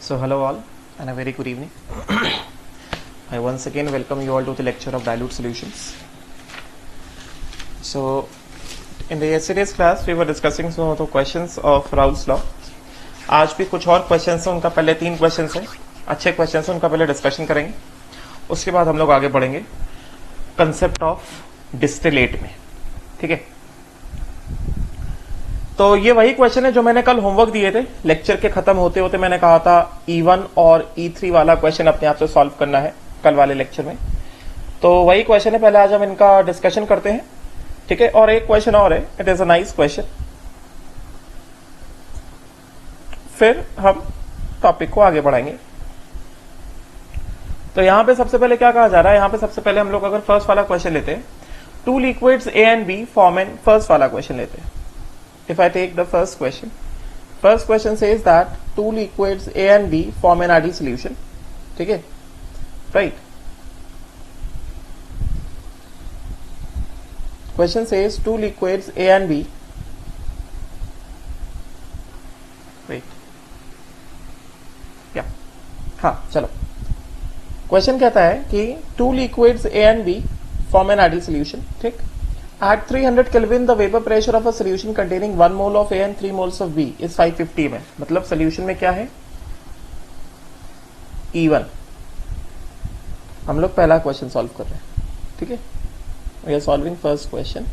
So hello all and a very good evening. I once again welcome you all to the lecture of dilute solutions. So in the yesterday's class we were discussing some of the questions of Raoult's law. आज भी कुछ और questions हैं, उनका पहले 3 questions हैं, अच्छे questions हैं, उनका पहले डिस्कशन करेंगे. उसके बाद हम लोग आगे बढ़ेंगे कंसेप्ट ऑफ डिस्टिलेट में. ठीक है, तो ये वही क्वेश्चन है जो मैंने कल होमवर्क दिए थे. लेक्चर के खत्म होते होते मैंने कहा था E1 और E3 वाला क्वेश्चन अपने आप से सॉल्व करना है कल वाले लेक्चर में. तो वही क्वेश्चन है, पहले आज हम इनका डिस्कशन करते हैं. ठीक है, और एक क्वेश्चन और है, it is a nice question, फिर हम टॉपिक को आगे बढ़ाएंगे. तो यहां पे सबसे पहले क्या कहा जा रहा है, यहां पे सबसे पहले हम लोग अगर फर्स्ट वाला क्वेश्चन लेते हैं, 2 liquids A and B form an, first वाला क्वेश्चन लेते हैं. If I take the first question says that 2 liquids A and B form an ideal solution. ठीक है, right? Question says 2 liquids A and B. Wait. Yeah. हाँ, चलो. Question कहता है कि 2 liquids A and B form an ideal solution. ठीक. At 300 Kelvin, the vapor pressure of a solution containing 1 mole of A and 3 moles of B is 550 ml. मतलब solution में क्या है, E1. हम लोग पहला क्वेश्चन सॉल्व कर रहे हैं. ठीक है, we are solving first question.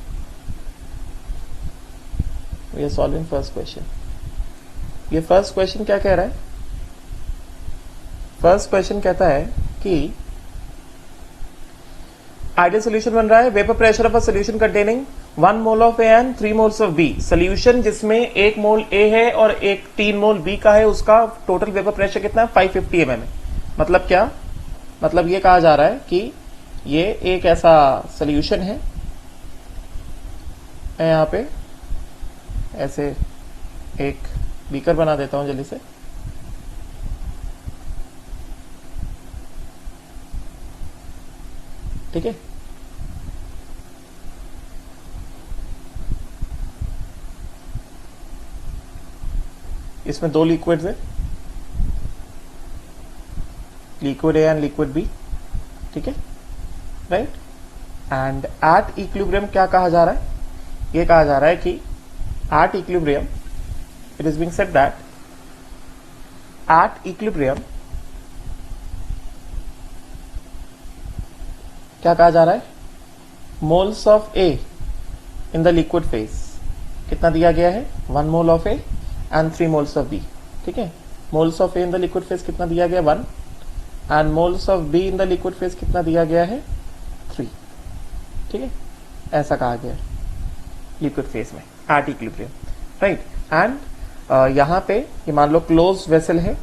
ये फर्स्ट क्वेश्चन क्या कह रहा है, फर्स्ट क्वेश्चन कहता है कि आइडियल सोल्यूशन बन रहा है, vapour pressure of a solution containing 1 mole of A and 3 moles of B. Solution जिसमें 1 मोल ए है और 3 मोल बी का है, उसका टोटल वेपर प्रेशर कितना है, 550 mm है. मतलब क्या, मतलब ये कहा जा रहा है कि ये एक ऐसा सोल्यूशन है, मैं यहां पे ऐसे एक बीकर बना देता हूं जल्दी से. ठीक है, इसमें 2 लिक्विड्स है, liquid A and liquid B. ठीक है, राइट. एंड एट इक्विलिब्रियम क्या कहा जा रहा है, ये कहा जा रहा है कि at equilibrium it is being said that at equilibrium क्या कहा जा रहा है, moles of A in the liquid phase कितना दिया गया है, 1 mole of A and 3 moles of B. ठीक है, moles of A in the liquid phase कितना दिया गया, 1, and moles of B in the liquid phase कितना दिया गया है, 3. ठीक है, ऐसा कहा गया है लिक्विड फेज में एट इक्विलिब्रियम, राइट. एंड यहां पे ये मान लो क्लोज वेसल है,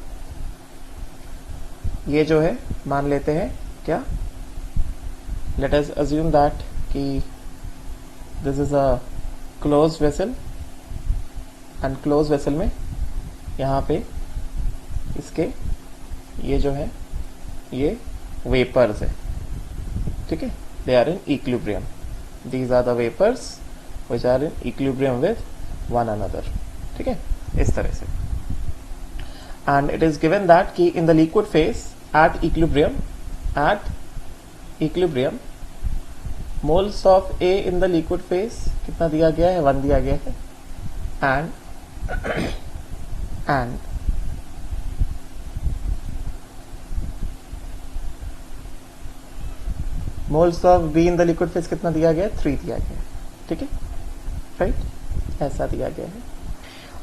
ये जो है मान लेते हैं क्या, let us assume that कि this is a closed vessel and closed vessel में यहाँ पे इसके ये जो है ये vapors है. ठीक है, they are in equilibrium. These are the vapors which are in equilibrium with one another. ठीक है, इस तरह से. and it is given that कि in the liquid phase at equilibrium moles of A in the liquid phase कितना दिया गया है, 1 दिया गया है. and moles of B in the liquid phase कितना दिया गया है, 3 दिया गया है. ठीक है, राइट, ऐसा दिया गया है.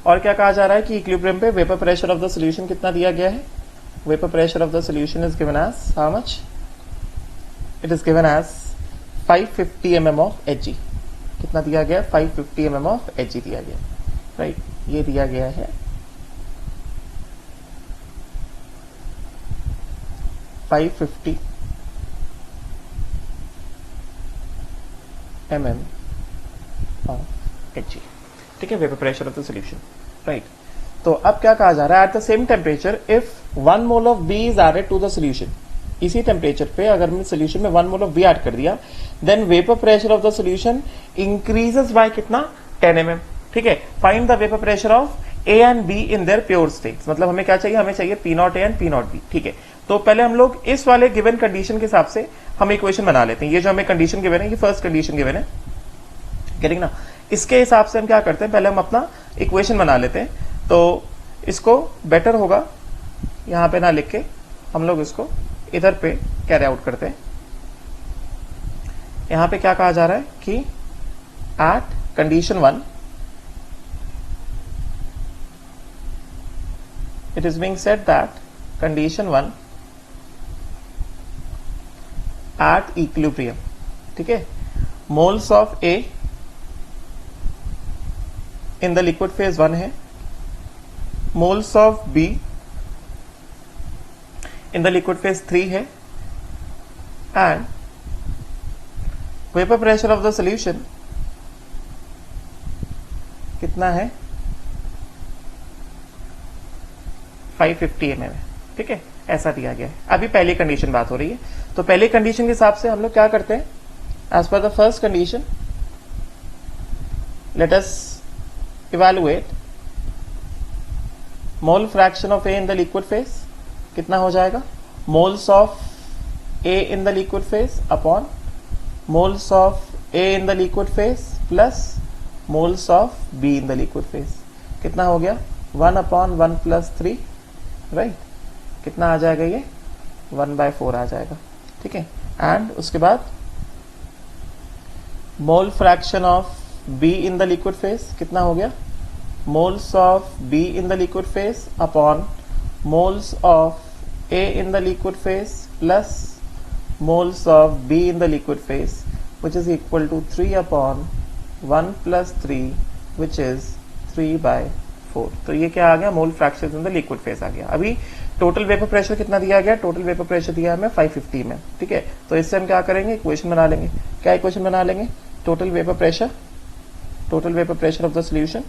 और क्या कहा जा रहा है कि इक्विलिब्रियम पे vapour pressure of the solution कितना दिया गया है, vapour pressure of the solution is given as how much, it is given as 550 mm of Hg. कितना दिया गया, 550 mm of Hg दिया गया, राइट. ये दिया गया है 550 mm of Hg. ठीक है, vapour pressure of the solution, right. तो अब क्या कहा जा रहा है, at the same temperature if 1 mole of B is added to the solution, इसी टेम्परेचर पे अगर हमने सोल्यूशन में 1 मोल ऑफ बी ऐड कर दिया, then vapour pressure of the solution increases by कितना, 10 mm. ठीक है, find the vapour pressure of A and B in their pure states, मतलब हमें क्या चाहिए, हमें चाहिए P not A and P not B. ठीक है, तो पहले हम लोग इस वाले गिवन कंडीशन के हिसाब से हम इक्वेशन बना लेते हैं। ये जो हमें कंडीशन गिवन है, ये फर्स्ट कंडीशन गिवन है, गेटिंग ना। इसके हिसाब से हम क्या करते हैं, पहले हम अपना इक्वेशन बना लेते हैं। तो इसको बेटर होगा यहां पे ना लिख के हम लोग इसको इधर पे कैरी आउट करते हैं। यहां पे क्या कहा जा रहा है कि eight condition 1 it is being said that condition 1 at equilibrium, ठीक है, moles of A in the liquid phase 1 है, moles of B in the liquid phase 3 है, and vapor pressure of the solution कितना है 550 mm है। ठीक है, ऐसा दिया गया है। अभी पहली कंडीशन बात हो रही है, तो पहली कंडीशन के हिसाब से हम लोग क्या करते हैं, as per the first condition let us evaluate mole fraction of A in the liquid phase, कितना हो जाएगा, moles of A in the liquid phase upon moles of A in the liquid phase plus moles of B in the liquid phase, कितना हो गया 1/1 + 3, right, कितना आ जाएगा ये 1/4 आ जाएगा। ठीक है, एंड उसके बाद mole fraction of B in the liquid phase कितना हो गया, moles of B in the liquid phase upon moles of A in the liquid phase plus moles of B in the liquid phase which is equal to 3/1 + 3 which is 3/4। तो ये क्या आ गया, mole fraction in the liquid phase आ गया। अभी total vapour pressure कितना दिया गया, टोटल वेपर प्रेशर दिया है हमें 550 में। ठीक है, तो इससे हम क्या करेंगे, इक्वेशन बना लेंगे। क्या इक्वेशन बना लेंगे, total vapour pressure of the solution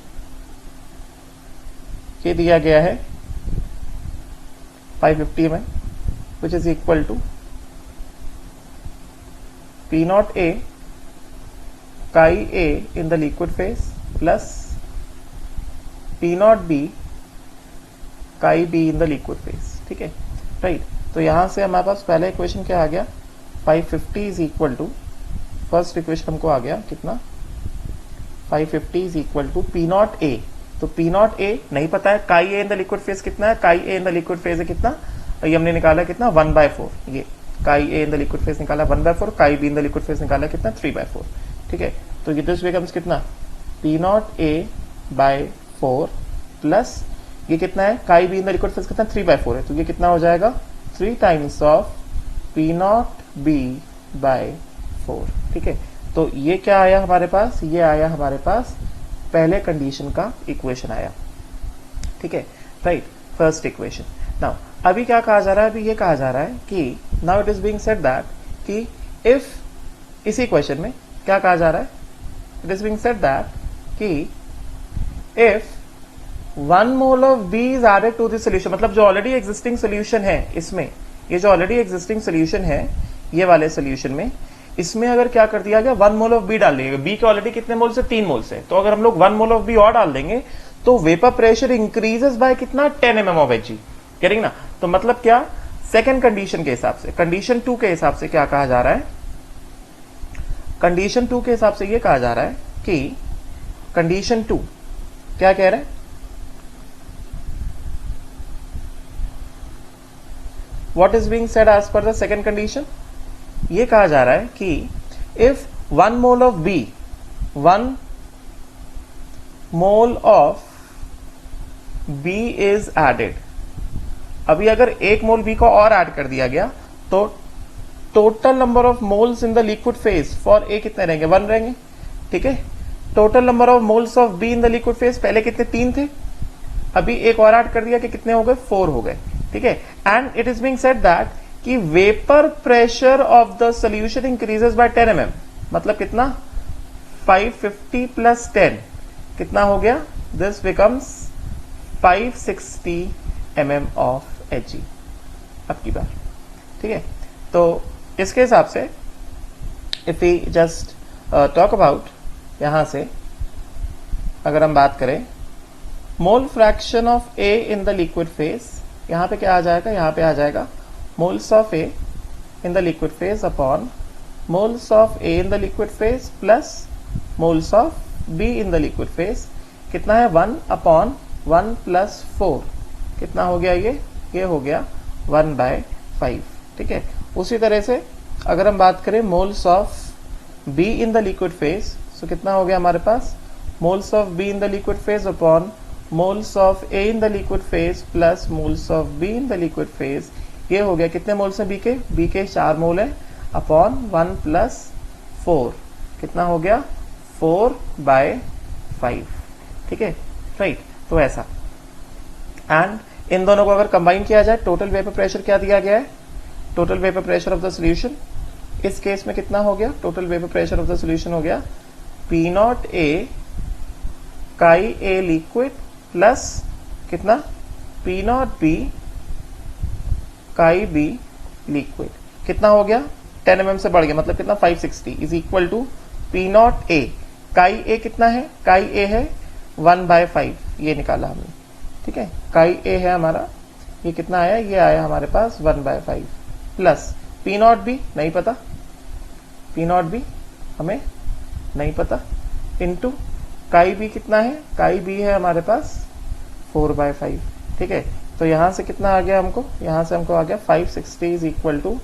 ये दिया गया है 550 में, which is equal to P0A chi A in the liquid phase plus P0B chi B in the liquid phase। ठीक है, राइट, तो यहां से हमारे पास पहला इक्वेशन क्या आ गया, 550 is equal to, first equation हमको आ गया कितना, 550 इज इक्वल टू P0A। तो P0A नहीं पता है, chi A in the liquid phase कितना है, chi A in the liquid phase है कितना, ये हमने निकाला कितना 1/4, ये chi A in the liquid phase निकाला 1/4, chi B in the liquid phase निकाला कितना 3/4। ठीक है, तो ये दिस बिकम्स कितना P0A/4 प्लस ये कितना है, chi B in the liquid phase कितना 3/4 है, तो ये कितना हो जाएगा 3 टाइम्स ऑफ P0B/4। ठीक है, तो ये क्या आया हमारे पास, ये आया हमारे पास पहले कंडीशन का इक्वेशन आया। ठीक है, राइट, फर्स्ट इक्वेशन। नाउ अभी क्या कहा जा रहा है, अभी ये कहा जा रहा है कि now it is being said that कि इफ, इसी क्वेश्चन में क्या कहा जा रहा है, it is being said that कि if 1 mole of B is added to this solution, मतलब जो ऑलरेडी एग्जिस्टिंग सोल्यूशन है इसमें, ये जो ऑलरेडी एग्जिस्टिंग सोल्यूशन है ये वाले सोल्यूशन में, इसमें अगर क्या कर दिया गया 1 मोल ऑफ B डाल दिया, B के ऑलरेडी कितने मोल से, 3 मोल से, तो अगर हम लोग 1 मोल ऑफ B और डाल देंगे तो वेपर प्रेशर इंक्रीजेस बाय कितना 10 mm ऑफ Hg, करेंगे ना। तो मतलब क्या, सेकेंड कंडीशन के हिसाब से, कंडीशन 2 के हिसाब से क्या कहा जा रहा है, कंडीशन 2 के हिसाब से ये कहा जा रहा है कि कंडीशन 2 क्या कह रहा है, what is being said as per the second condition, ये कहा जा रहा है कि if 1 mole of B, 1 mole of B is added, अभी अगर 1 मोल B को और ऐड कर दिया गया तो total number of moles in the liquid phase for A कितने रहेंगे, 1 रहेंगे। ठीक है, total number of moles of B in the liquid phase पहले कितने, 3 थे, अभी एक और ऐड कर दिया कि कितने हो गए, 4 हो गए। ठीक है, and it is being said that कि vapour pressure of the solution increases by 10 mm, मतलब कितना 550 + 10 कितना हो गया, this becomes 560 mm of Hg अब की बार। ठीक है, तो इसके हिसाब से if we just talk about, यहां से अगर हम बात करें mole fraction of A in the liquid phase, यहाँ पे क्या आ जाएगा, यहाँ पे आ जाएगा moles of A in the liquid phase upon moles of A in the liquid phase plus moles of B in the liquid phase. कितना है 1/1 प्लस 4, कितना हो गया ये हो गया 1/5। ठीक है, उसी तरह से अगर हम बात करें moles of B in the liquid phase, तो कितना हो गया हमारे पास moles of B in the liquid phase upon moles of A in the liquid phase plus moles of B in the liquid phase. ये हो गया कितने मोल्स हैं बी के 4 मोल है अपॉन 1 प्लस 4, कितना हो गया 4/5। ठीक है, राइट। तो ऐसा, एंड इन दोनों को अगर कंबाइन किया जाए, टोटल वेपर प्रेशर क्या दिया गया है, total vapour pressure of the solution इस केस में कितना हो गया, total vapour pressure of the solution हो गया P0A काई A लिक्विड प्लस कितना P0B काई B लिक्विड, कितना हो गया 10 mm से बढ़ गया, मतलब कितना 560 इज इक्वल टू P0A काई A कितना है, काई A है 1/5, ये निकाला हमने। ठीक है, काई A है हमारा, ये कितना आया, ये आया हमारे पास 1/5 प्लस P0B नहीं पता, P0B हमें नहीं पता, इंटू काई B कितना है, काई B है हमारे पास 4/5। ठीक है, तो यहां से कितना आ गया हमको, यहां से हमको आ गया 560 is equal to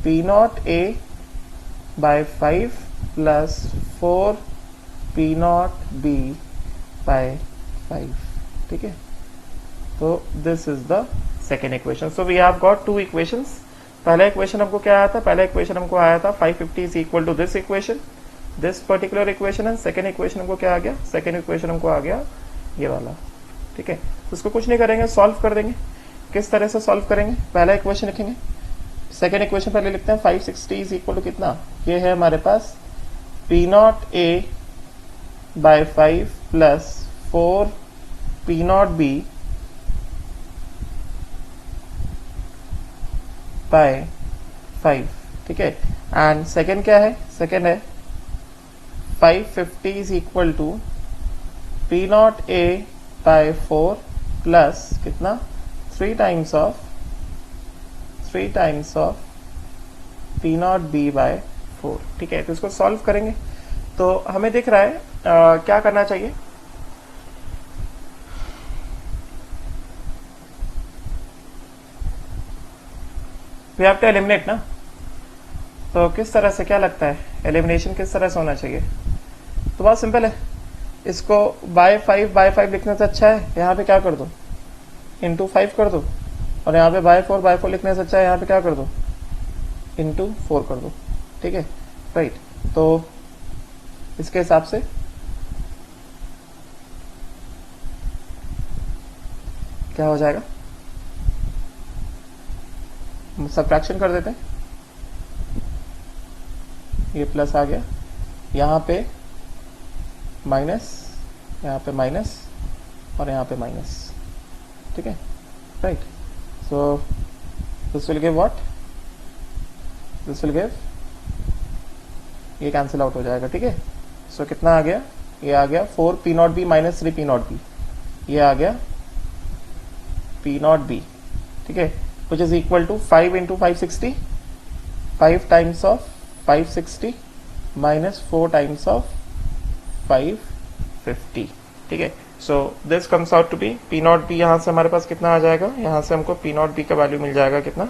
P0A/5 plus 4 P0B/5। ठीक है, तो this is the second equation. So we have got 2 equations. पहला इक्वेशन हमको क्या आया था, पहला इक्वेशन हमको आया था 550 is equal to this equation, this particular equation. And second equation हमको क्या आ गया, सेकेंड इक्वेशन हमको आ गया ये वाला। ठीक है, तो इसको कुछ नहीं करेंगे, सॉल्व कर देंगे। किस तरह से सॉल्व करेंगे, पहला इक्वेशन लिखेंगे, सेकेंड इक्वेशन पहले लिखते हैं। 560 इज इक्वल टू कितना, ये है हमारे पास P0A/5 प्लस 4 P0B/5। ठीक है, एंड सेकेंड क्या है, सेकेंड है 550 is equal to P0A/4 plus कितना 3 टाइम्स ऑफ P0B/4। ठीक है, तो इसको सॉल्व करेंगे तो हमें दिख रहा है क्या करना चाहिए, वी हैव टू एलिमिनेट ना। तो किस तरह से, क्या लगता है एलिमिनेशन किस तरह से होना चाहिए, तो बहुत सिंपल है, इसको बाय 5 लिखने से अच्छा है यहाँ पे क्या कर दो इंटू 5 कर दो, और यहाँ पे बाय 4 लिखने से अच्छा है यहाँ पे क्या कर दो इंटू 4 कर दो। ठीक है, राइट। तो इसके हिसाब से क्या हो जाएगा, सब्ट्रैक्शन कर देते हैं, ये प्लस आ गया, यहाँ पे माइनस, यहाँ पे माइनस, और यहाँ पे माइनस। ठीक है, right. So this will give what, this will give, ये कैंसिल आउट हो जाएगा। ठीक है, सो कितना आ गया, ये आ गया 4 P0B माइनस 3 P0B, ये आ गया P0B। ठीक है, which is equal to 5 into 560, 5 times of 560 minus 4 times of 550। ठीक है, so this comes out to be P0B, यहाँ से हमारे पास कितना आ जाएगा, यहाँ से हमको P0B का वैल्यू मिल जाएगा, कितना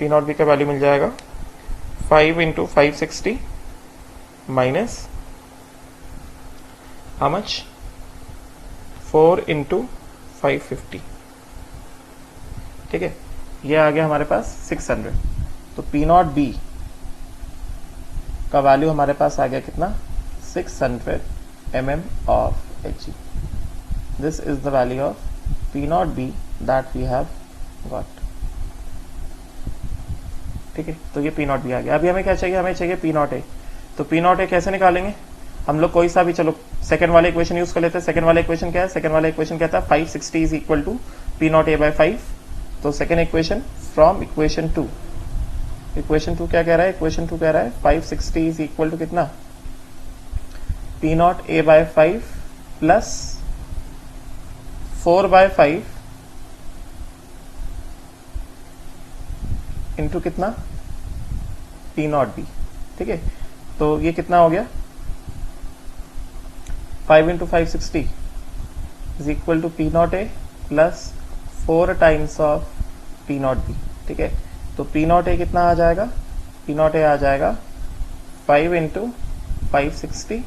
P0B का वैल्यू मिल जाएगा 5 into 560 minus how much 4 into 550। ठीक है, ये आ गया हमारे पास 600। तो P0B का वैल्यू हमारे पास आ गया कितना 600 mm of He। This is the value of P0B that we have got. ठीक है, तो ये P0B आ गया। अभी हमें क्या चाहिए, हमें चाहिए P0A। तो P0A कैसे निकालेंगे हम लोग, कोई सा भी, चलो सेकंड वाला इक्वेशन यूज कर लेते हैं। सेकंड वाला इक्वेशन क्या है, सेकंड वाला इक्वेशन कहता है 560 इज इक्वल टू P0A/5। तो second equation from equation 2, equation 2 क्या कह रहा है, इक्वेशन 2 कह रहा है 560 इज इक्वल टू कितना P0A/5 प्लस 4/5 इंटू कितना पी नॉट बी, ठीक है। तो ये कितना हो गया 5 into 560 is equal to P not A plus 4 times of P not B, ठीक है। तो पी नॉट ए कितना आ जाएगा, पी नॉट ए आ जाएगा 5 into 560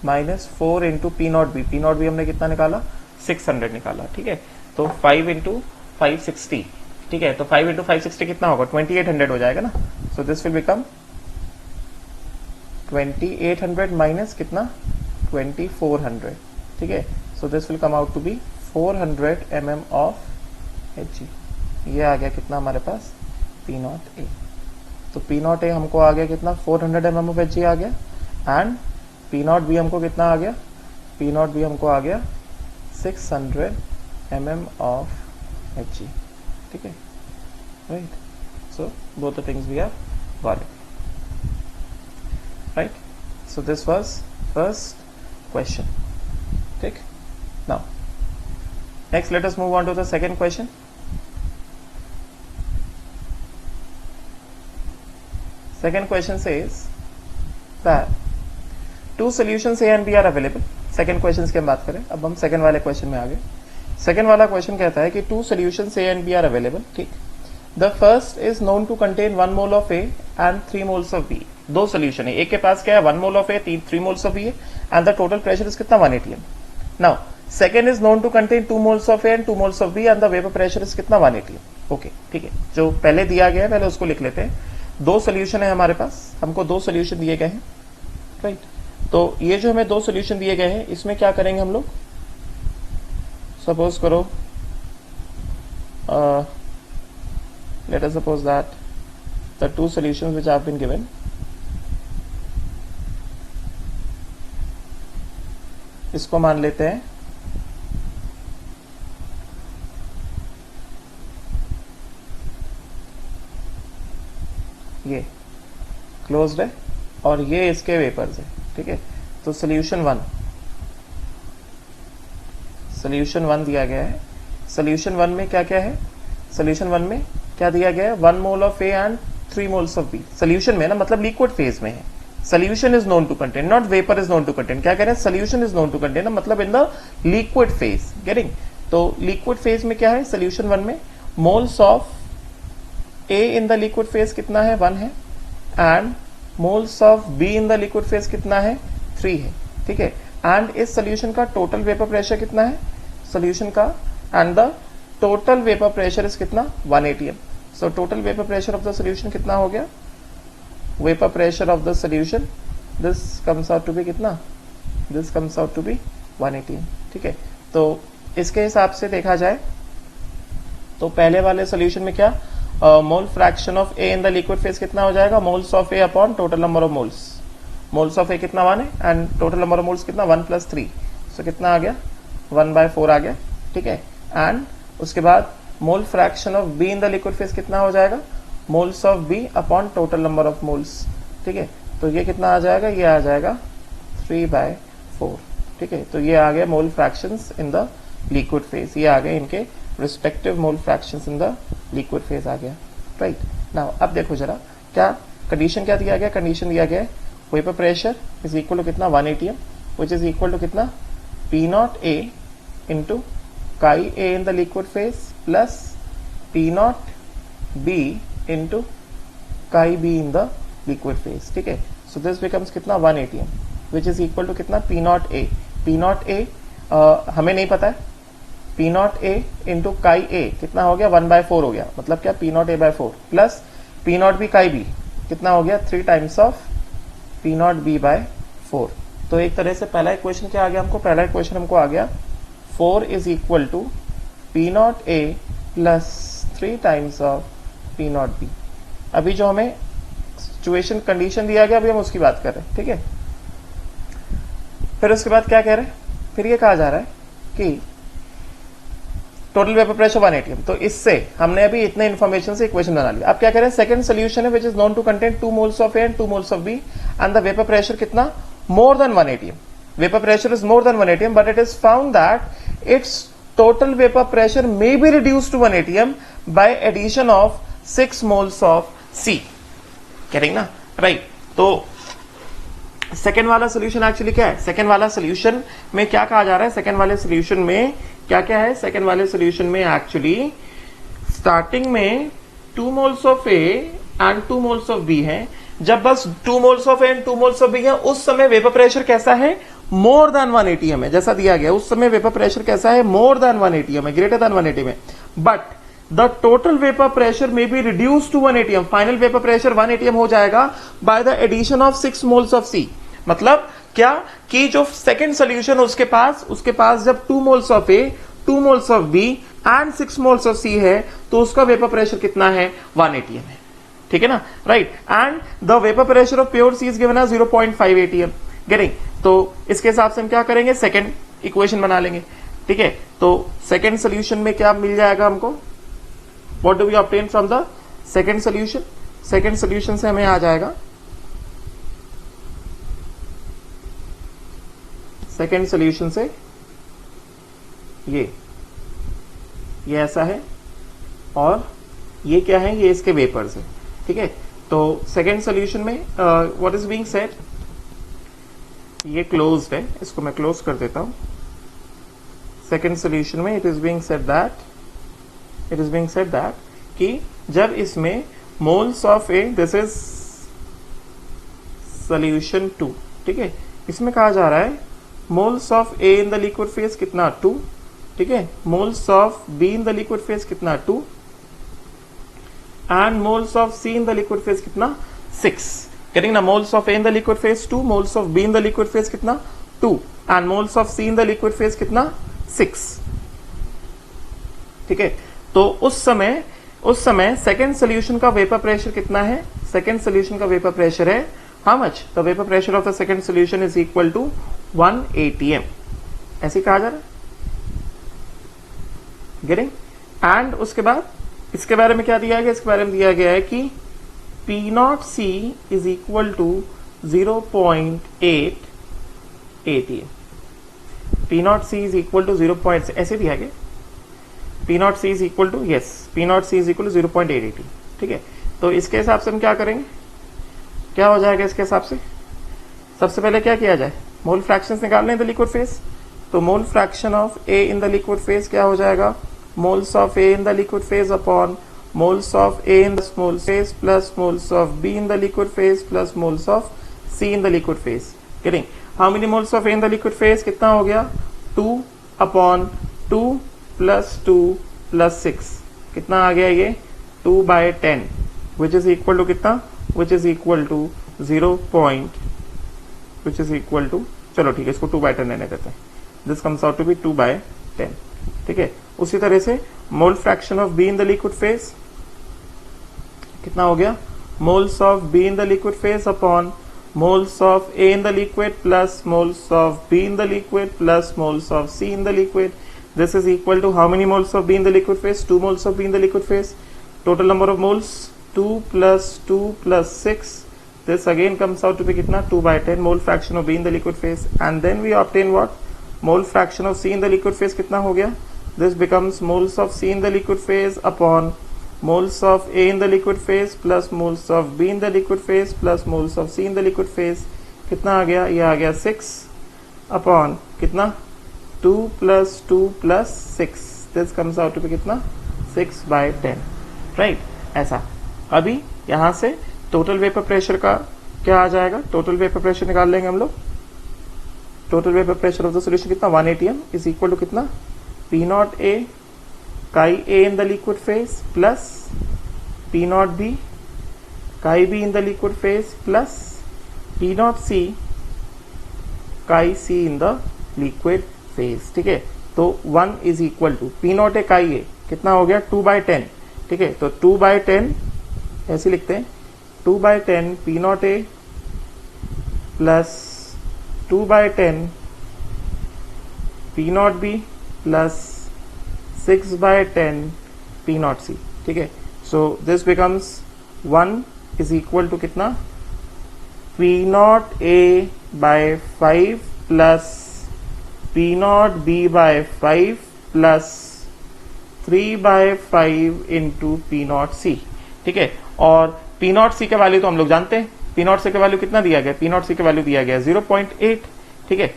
minus 4 into P not B. P not be हमने कितना निकाला 600 निकाला, ठीक है। तो 5 इंटू 560, ठीक है। तो 5 इंटू 560 कितना होगा 2800 हो जाएगा ना। So this will become 2800 minus कितना 2400, ठीक है। So this will come out to be 400 mm of H G. ये आ गया कितना हमारे पास पी नॉट ए। तो पी नॉट ए हमको आ गया कितना 400 mm ऑफ एच जी आ गया, एंड पी नॉट बी हमको कितना आ गया, पी नॉट बी हमको आ गया 600 mm ऑफ एच जी, ठीक है, right. So both the things we have valid, right? So this was first question, ठीक। Now next let us move on to the second question. Second question says that two solutions A and B are available. Second questions की हम बात करें, अब हम second वाले question में आ गए। Second वाला question कहता है कि two solutions A and B are available, ठीक। The first is known to contain 1 mole of A and 3 moles of B. दो solution है, एक के पास क्या है 1 mole of A, 3 moles of B है, and the total pressure is कितना 1 atm. Now second is known to contain 2 moles of A and 2 moles of B and the vapor pressure is कितना 1 atm. Okay, ठीक है। जो पहले दिया गया है पहले उसको लिख लेते हैं। दो सोल्यूशन है हमारे पास, हमको दो सोल्यूशन दिए गए हैं, राइट। तो ये जो हमें दो सोल्यूशन दिए गए हैं इसमें क्या करेंगे हम लोग, सपोज करो let us suppose that the two solutions which have been given, इसको मान लेते हैं ये क्लोज्ड है और ये इसके वेपर्स है, ठीक है। तो सोल्यूशन वन दिया गया है। सोल्यूशन वन में क्या क्या है, सोल्यूशन वन में क्या दिया गया है 1 mole of A and 3 moles of B. Solution में ना मतलब लिक्विड फेज में है। Solution is known to contain, not vapour is known to contain. क्या कह रहे हैं solution is known to contain ना मतलब in the liquid phase, getting. तो लिक्विड फेज में क्या है सोल्यूशन वन में moles of A in the liquid phase कितना है 1 है, and moles of B in the liquid phase कितना है 3 है, ठीक है। एंड इस सोल्यूशन का टोटल वेपर प्रेशर कितना है सोल्यूशन का, and the total vapour pressure is कितना 1 atm. So total vapour pressure of the solution कितना हो गया, vapour pressure of the solution this comes out to be कितना, this comes out to be 1 atm, ठीक है। तो इसके हिसाब से देखा जाए तो पहले वाले सोल्यूशन में क्या mole fraction of A in the liquid phase कितना हो जाएगा, moles of A upon total number of moles. Moles of A कितना 1 है and total number of moles कितना 1 + 3, सो कितना आ गया 1/4 आ गया, ठीक है। एंड उसके बाद mole fraction of B in the liquid phase कितना हो जाएगा, moles of B upon total number of moles, ठीक है। तो ये कितना आ जाएगा, ये आ जाएगा 3/4, ठीक है। तो ये आ गया mole fractions in the liquid phase, ये आ गए इनके respective mole fractions in the liquid phase आ गया, राइट। नाउ अब देखो जरा क्या कंडीशन क्या दिया गया, कंडीशन दिया गया है vapour pressure is equal to कितना 1 atm which is equal to कितना P0A into chi A in the liquid phase plus P0B into chi B in the liquid phase, ठीक है। So this becomes कितना 1 atm which is equal to कितना P0A, P0A हमें नहीं पता है, P0A into chi A कितना हो गया 1/4 हो गया, मतलब क्या P0A/4 plus P0B chi B कितना हो गया 3 टाइम्स ऑफ P0B/4। तो एक तरह से पहला इक्वेशन क्या आ गया हमको, पहला इक्वेशन हमको आ गया 4 is equal to P0A plus 3 times of P0B। अभी जो हमें सिचुएशन कंडीशन दिया गया अभी हम उसकी बात कर रहे हैं, ठीक है। फिर उसके बाद क्या कह रहे हैं, फिर ये कहा जा रहा है कि टोटल वेपर प्रेशर 1 atm। तो इससे हमने अभी इतने इन्फॉर्मेशन से इक्वेशन बना लिया। अब क्या कह रहे हैं सेकंड सोल्यूशन है which is known to contain 2 moles of A and 2 moles of B and the vapour pressure कितना more than 1 atm। Vapor pressure is more than 1 atm, but it is found that its total vapor pressure may be reduced to 1 atm by addition of 6 moles of C. करेंगे ना, right. तो second वाला solution actually क्या है? Second वाला solution में क्या कहा जा रहा है? सेकेंड वाले सोल्यूशन में क्या क्या है? सेकेंड वाले सोल्यूशन में एक्चुअली स्टार्टिंग में 2 moles of A and 2 moles of B है। जब बस 2 moles of A and 2 moles of B है, उस समय वेपर प्रेशर कैसा है? मोर देन 1 atm है, जैसा दिया गया। उस समय वेपर प्रेशर कैसा है? मोर देन 1 atm है, ग्रेटर देन 1 atm है। But the total vapour pressure may be reduce to 1 atm, final vapour pressure 1 atm हो जाएगा by the addition of 6 moles of C. मतलब क्या कि जो सेकेंड सोल्यूशन उसके पास जब 2 moles of A, 2 moles of B and 6 moles of C है, तो उसका वेपर प्रेशर कितना है? 1 atm है, ठीक है ना, right. And the vapour pressure of pure C is given as 0.5 atm। Getting? तो इसके हिसाब से हम क्या करेंगे? सेकेंड इक्वेशन बना लेंगे, ठीक है। तो सेकेंड सोल्यूशन में क्या मिल जाएगा हमको? What do we obtain from the second solution? Second solution से हमें आ जाएगा, सेकेंड सोल्यूशन से ये ऐसा है, और ये क्या है? ये इसके वेपर्स है, ठीक है। तो सेकेंड सोल्यूशन में व्हाट इज बीइंग सेड, ये क्लोज्ड है, इसको मैं क्लोज कर देता हूं। सेकेंड सोल्यूशन में it is being said that कि जब इसमें moles of A, this is solution 2, ठीक है। इसमें कहा जा रहा है moles of A in the liquid phase कितना? 2, ठीक है। Moles of B in the liquid phase कितना? 2, and moles of C in the liquid phase कितना? 6। getting ना, moles of A in the liquid phase 2, moles of B in the liquid phase कितना? 2, and moles of C in the liquid phase कितना? 6, ठीक है। तो उस समय second solution का वेपर प्रेशर कितना है? सेकेंड सोल्यूशन का वेपर प्रेशर है how much? The vapour pressure of the second solution is equal to 1 atm, ऐसे कहा जा रहा है, गेटिंग? एंड उसके बाद इसके बारे में क्या दिया गया? इसके बारे में दिया गया है कि P0C is equal to 0.8 atm। P0C is equal to 0. ऐसे दिया गया, P0C is equal to, yes, P0C is equal to 0.8 atm, ठीक है। तो इसके हिसाब से हम क्या करेंगे? क्या हो जाएगा इसके हिसाब से? सबसे पहले क्या किया जाए? मोल फ्रैक्शंस निकालने इन द लिक्विड फेज। तो mole fraction of A in the liquid phase क्या हो जाएगा? Moles of A in the liquid phase upon moles of A in the small phase plus moles of B in the liquid phase plus moles of C in the liquid phase. Getting? How many moles of A in the liquid phase? कितना हो गया? 2 upon 2 plus 2 plus 6, कितना आ गया ये? 2/10, विच is equal to कितना? Which is equal to 0. Which is equal to, चलो ठीक है, इसको 2/10 रहने देते हैं। This comes out to be 2/10, ठीक है। उसी तरह से mole fraction of B in the liquid phase कितना हो गया? Moles of B in the liquid phase upon moles of A in the liquid plus moles of B in the liquid plus moles of C in the liquid. This is equal to how many moles of B in the liquid phase? 2 moles of B in the liquid phase. Total number of moles 2 plus 2 plus 6. This again comes out to be kitna? 2/10 mole fraction of B in the liquid phase. And then we obtain what? Mole fraction of C in the liquid phase kitna ho gaya? This becomes moles of C in the liquid phase upon moles of A in the liquid phase plus moles of B in the liquid phase plus moles of C in the liquid phase. Kitna आ गया? ये आ गया 6 upon kitna? 2 plus 2 plus 6. This comes out to be कितना? 6/10, right? ऐसा। अभी यहां से total vapour pressure का क्या आ जाएगा? टोटल वेपर प्रेशर निकाल लेंगे हम लोग। Total vapour pressure of the solution कितना? 1 atm इज इक्वल टू कितना? P0A chi A in the liquid phase plus P0B chi B in the liquid phase plus P0C chi C in the liquid phase, ठीक है। तो 1 is equal to P0A chi A कितना हो गया? 2/10, ठीक है। तो 2/10 ऐसे लिखते हैं, 2/10 P0A plus 2/10 P0B plus 6/10 P0C, ठीक है। So this becomes 1 is equal to कितना? P0A/5 plus P0B/5 plus 3/5 into P naught C. ठीक है, और पी नॉट सी का वैल्यू तो हम लोग जानते हैं, पी नॉट सी का वैल्यू कितना दिया गया, पी नॉट सी का वैल्यू दिया गया 0.8। ठीक है,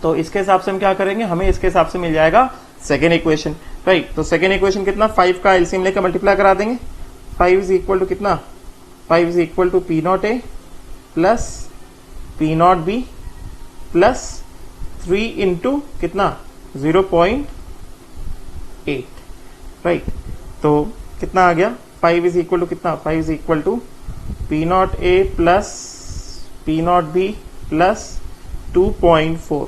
तो इसके हिसाब से हम क्या करेंगे, हमें इसके हिसाब से मिल जाएगा सेकेंड इक्वेशन। राइट, तो सेकेंड इक्वेशन कितना, 5 का एलसीएम लेकर मल्टीप्लाई करा देंगे। 5 इज इक्वल टू कितना, 5 is equal to P not A plus P not B plus 3 into कितना 0.8। राइट, तो कितना आ गया, 5 इज इक्वल टू कितना, 5 is equal to P not A plus P not B plus 2.4।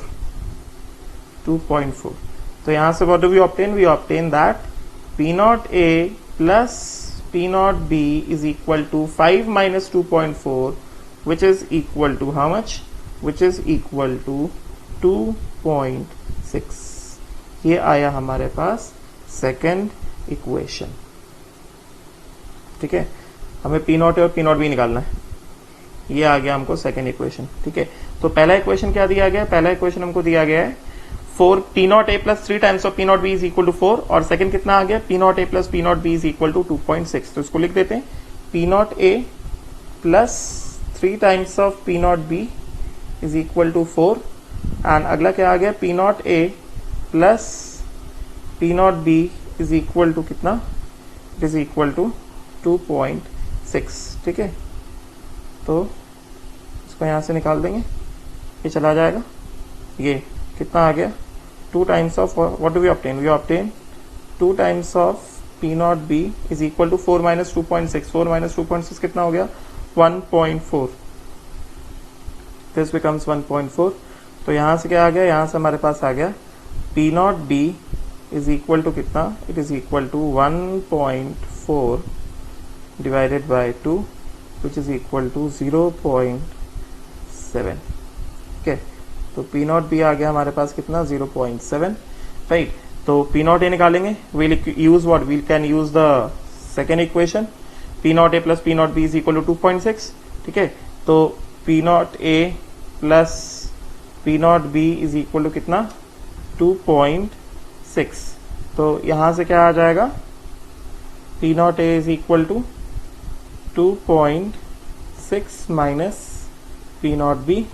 तो यहां से what do we obtain, we obtain that P not A plus P not B is equal to 5 minus 2.4 which is equal to how much, which is equal to 2.6। ये आया हमारे पास second equation. ठीक है, हमें P not a और P not be निकालना है, ये आ गया हमको सेकेंड इक्वेशन। ठीक है, तो पहला इक्वेशन क्या दिया गया है, पहला इक्वेशन हमको दिया गया है 4 P not A plus 3 times of P not B is equal to 4, और सेकंड कितना आ गया, P not A plus P not B is equal to 2.6। तो इसको लिख देते हैं, P not A plus 3 times of P not B is equal to 4, and अगला क्या आ गया, P not A plus P not B is equal to कितना, इट इज इक्वल टू 2.6। ठीक है, तो इसको यहां से निकाल देंगे, ये चला जाएगा, ये कितना आ गया, 2 times of what do we obtain, we obtain 2 times of P not B is equal to 4 minus 2.6। 4 minus 2.6 कितना हो गया, 1.4। This becomes 1.4। तो यहां से क्या आ गया, यहां से हमारे पास आ गया P not B is equal to कितना, it is equal to 1.4 divided by 2 which is equal to 0.7। Okay, तो पी नॉट बी आ गया हमारे पास कितना, 0.7। राइट, तो पी नॉट ए निकालेंगे, we'll use what, we can use the second equation, P not A plus P not B is equal to 2.6। ठीक है, तो P not A plus P not B is equal to कितना, 2.6। तो यहां से क्या आ जाएगा, P not A is equal to 2.6 minus P not B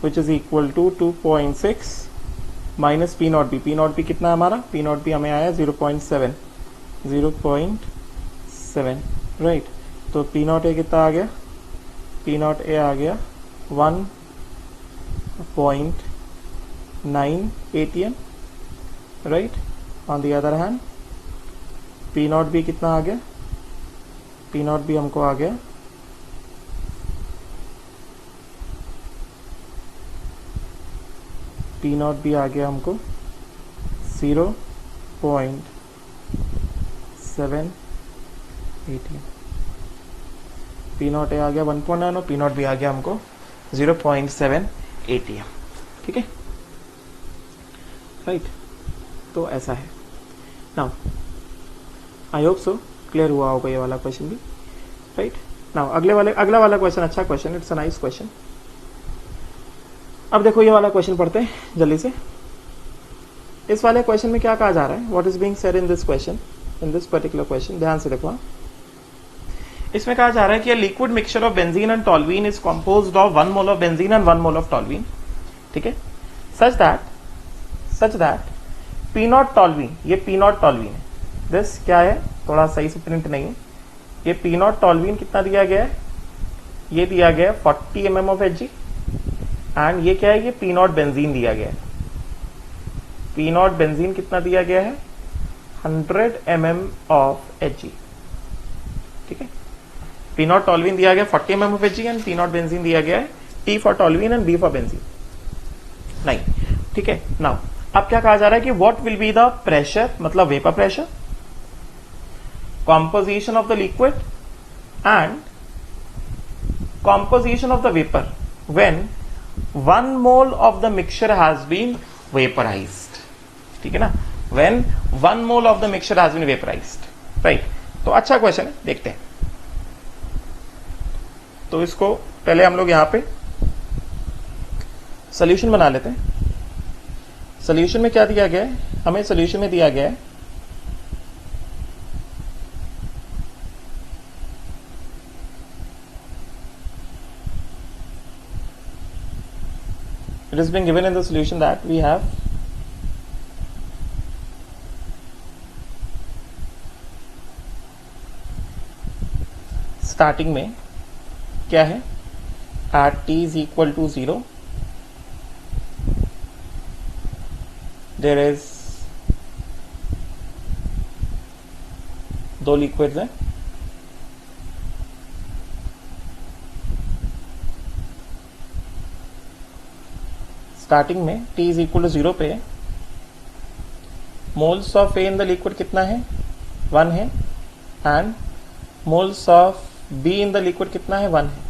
which is equal to 2.6 minus P not B. P not B कितना हमारा, P not be हमें आया 0.7। राइट, तो पी नॉट ए कितना आ गया, पी नॉट ए आ गया 1.9 ATM। Right, on the other hand P not B कितना आ गया, पी नॉट बी हमको आ गया पी नॉट बी आ गया हमको 0.7 ATM। पी नॉट ए आ गया 1.9 और पी नॉट बी आ गया हमको 0.7 ATM। ठीक है, राइट, तो ऐसा है। Now I hope so clear हुआ होगा ये वाला क्वेश्चन भी। राइट, नाउ अगला वाला क्वेश्चन अच्छा question, it's a nice question. अब देखो ये वाला क्वेश्चन पढ़ते हैं जल्दी से। इस वाले क्वेश्चन में क्या कहा जा रहा है, what is being said in this question, in this particular question, ध्यान से देखो। इसमें कहा जा रहा है कि liquid mixture of benzene and toluene is composed of 1 mole of benzene and 1 mole of toluene. ठीक है, such that P not toluene, ये पी नॉट टॉल्यूइन है, दिस क्या है, थोड़ा सही से प्रिंट नहीं है, ये पी नॉट टॉल्यूइन कितना दिया गया है, ये दिया गया है 40 mm ऑफ Hg, एंड ये क्या है, ये पी नॉट बेंजीन दिया गया है। पी नॉट बेंजीन कितना दिया गया है, 100 mm ऑफ Hg। ठीक है, पी नॉट टॉल्यूइन दिया गया 40 mm of Hg and P not benzene दिया गया है T for toluene and B for benzene. नहीं, ठीक है, नाउ अब क्या कहा जा रहा है कि what will be the pressure, मतलब vapour pressure, composition of the liquid and composition of the vapor when 1 mole of the mixture has been vaporized। ठीक है ना, when 1 mole of the mixture has been vaporized। Right, तो अच्छा question है, देखते हैं। तो इसको पहले हम लोग यहां पे सॉल्यूशन बना लेते हैं। सोल्यूशन में क्या दिया गया है, हमें सोल्यूशन में दिया गया है it has been given in the solution that we have starting में क्या है, at t is equal to 0 there is दो लिक्विड्स हैं, स्टार्टिंग में t इज इक्वल टू 0 पे moles of A in the liquid कितना है, 1 है, and moles of b in the liquid कितना है, 1 है।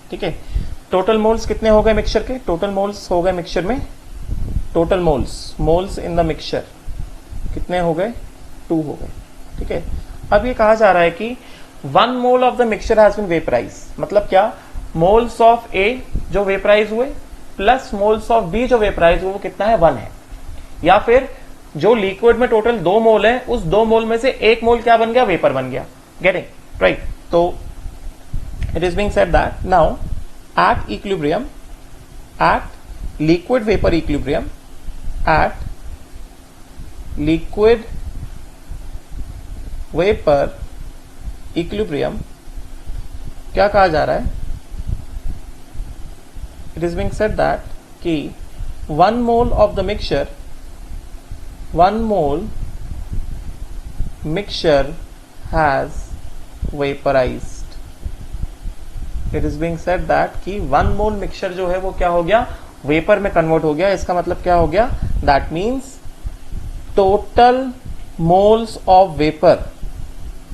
ठीक है, टोटल मोल्स कितने हो गए मिक्सचर के, टोटल मोल्स हो गए मिक्सचर में, total moles in the mixture कितने हो गए, 2 हो गए। ठीक है, अब ये कहा जा रहा है कि 1 mole of the mixture has been vaporise, मतलब क्या, मोल्स ऑफ ए जो वेपराइज हुए प्लस मोल्स ऑफ बी जो वेपराइज हुए वो कितना है, 1 है। या फिर जो लिक्विड में टोटल 2 मोल है, उस 2 मोल में से 1 मोल क्या बन गया, वेपर बन गया। Getting right? तो it is being said that now at equilibrium, at liquid vapour equilibrium, at liquid vapour equilibrium क्या कहा जा रहा है, it is being said that कि 1 mole of the mixture, 1 mole mixture has vaporized. It is being said that कि 1 mole mixture जो है वो क्या हो गया, वेपर में कन्वर्ट हो गया। इसका मतलब क्या हो गया, that means total moles of vapor,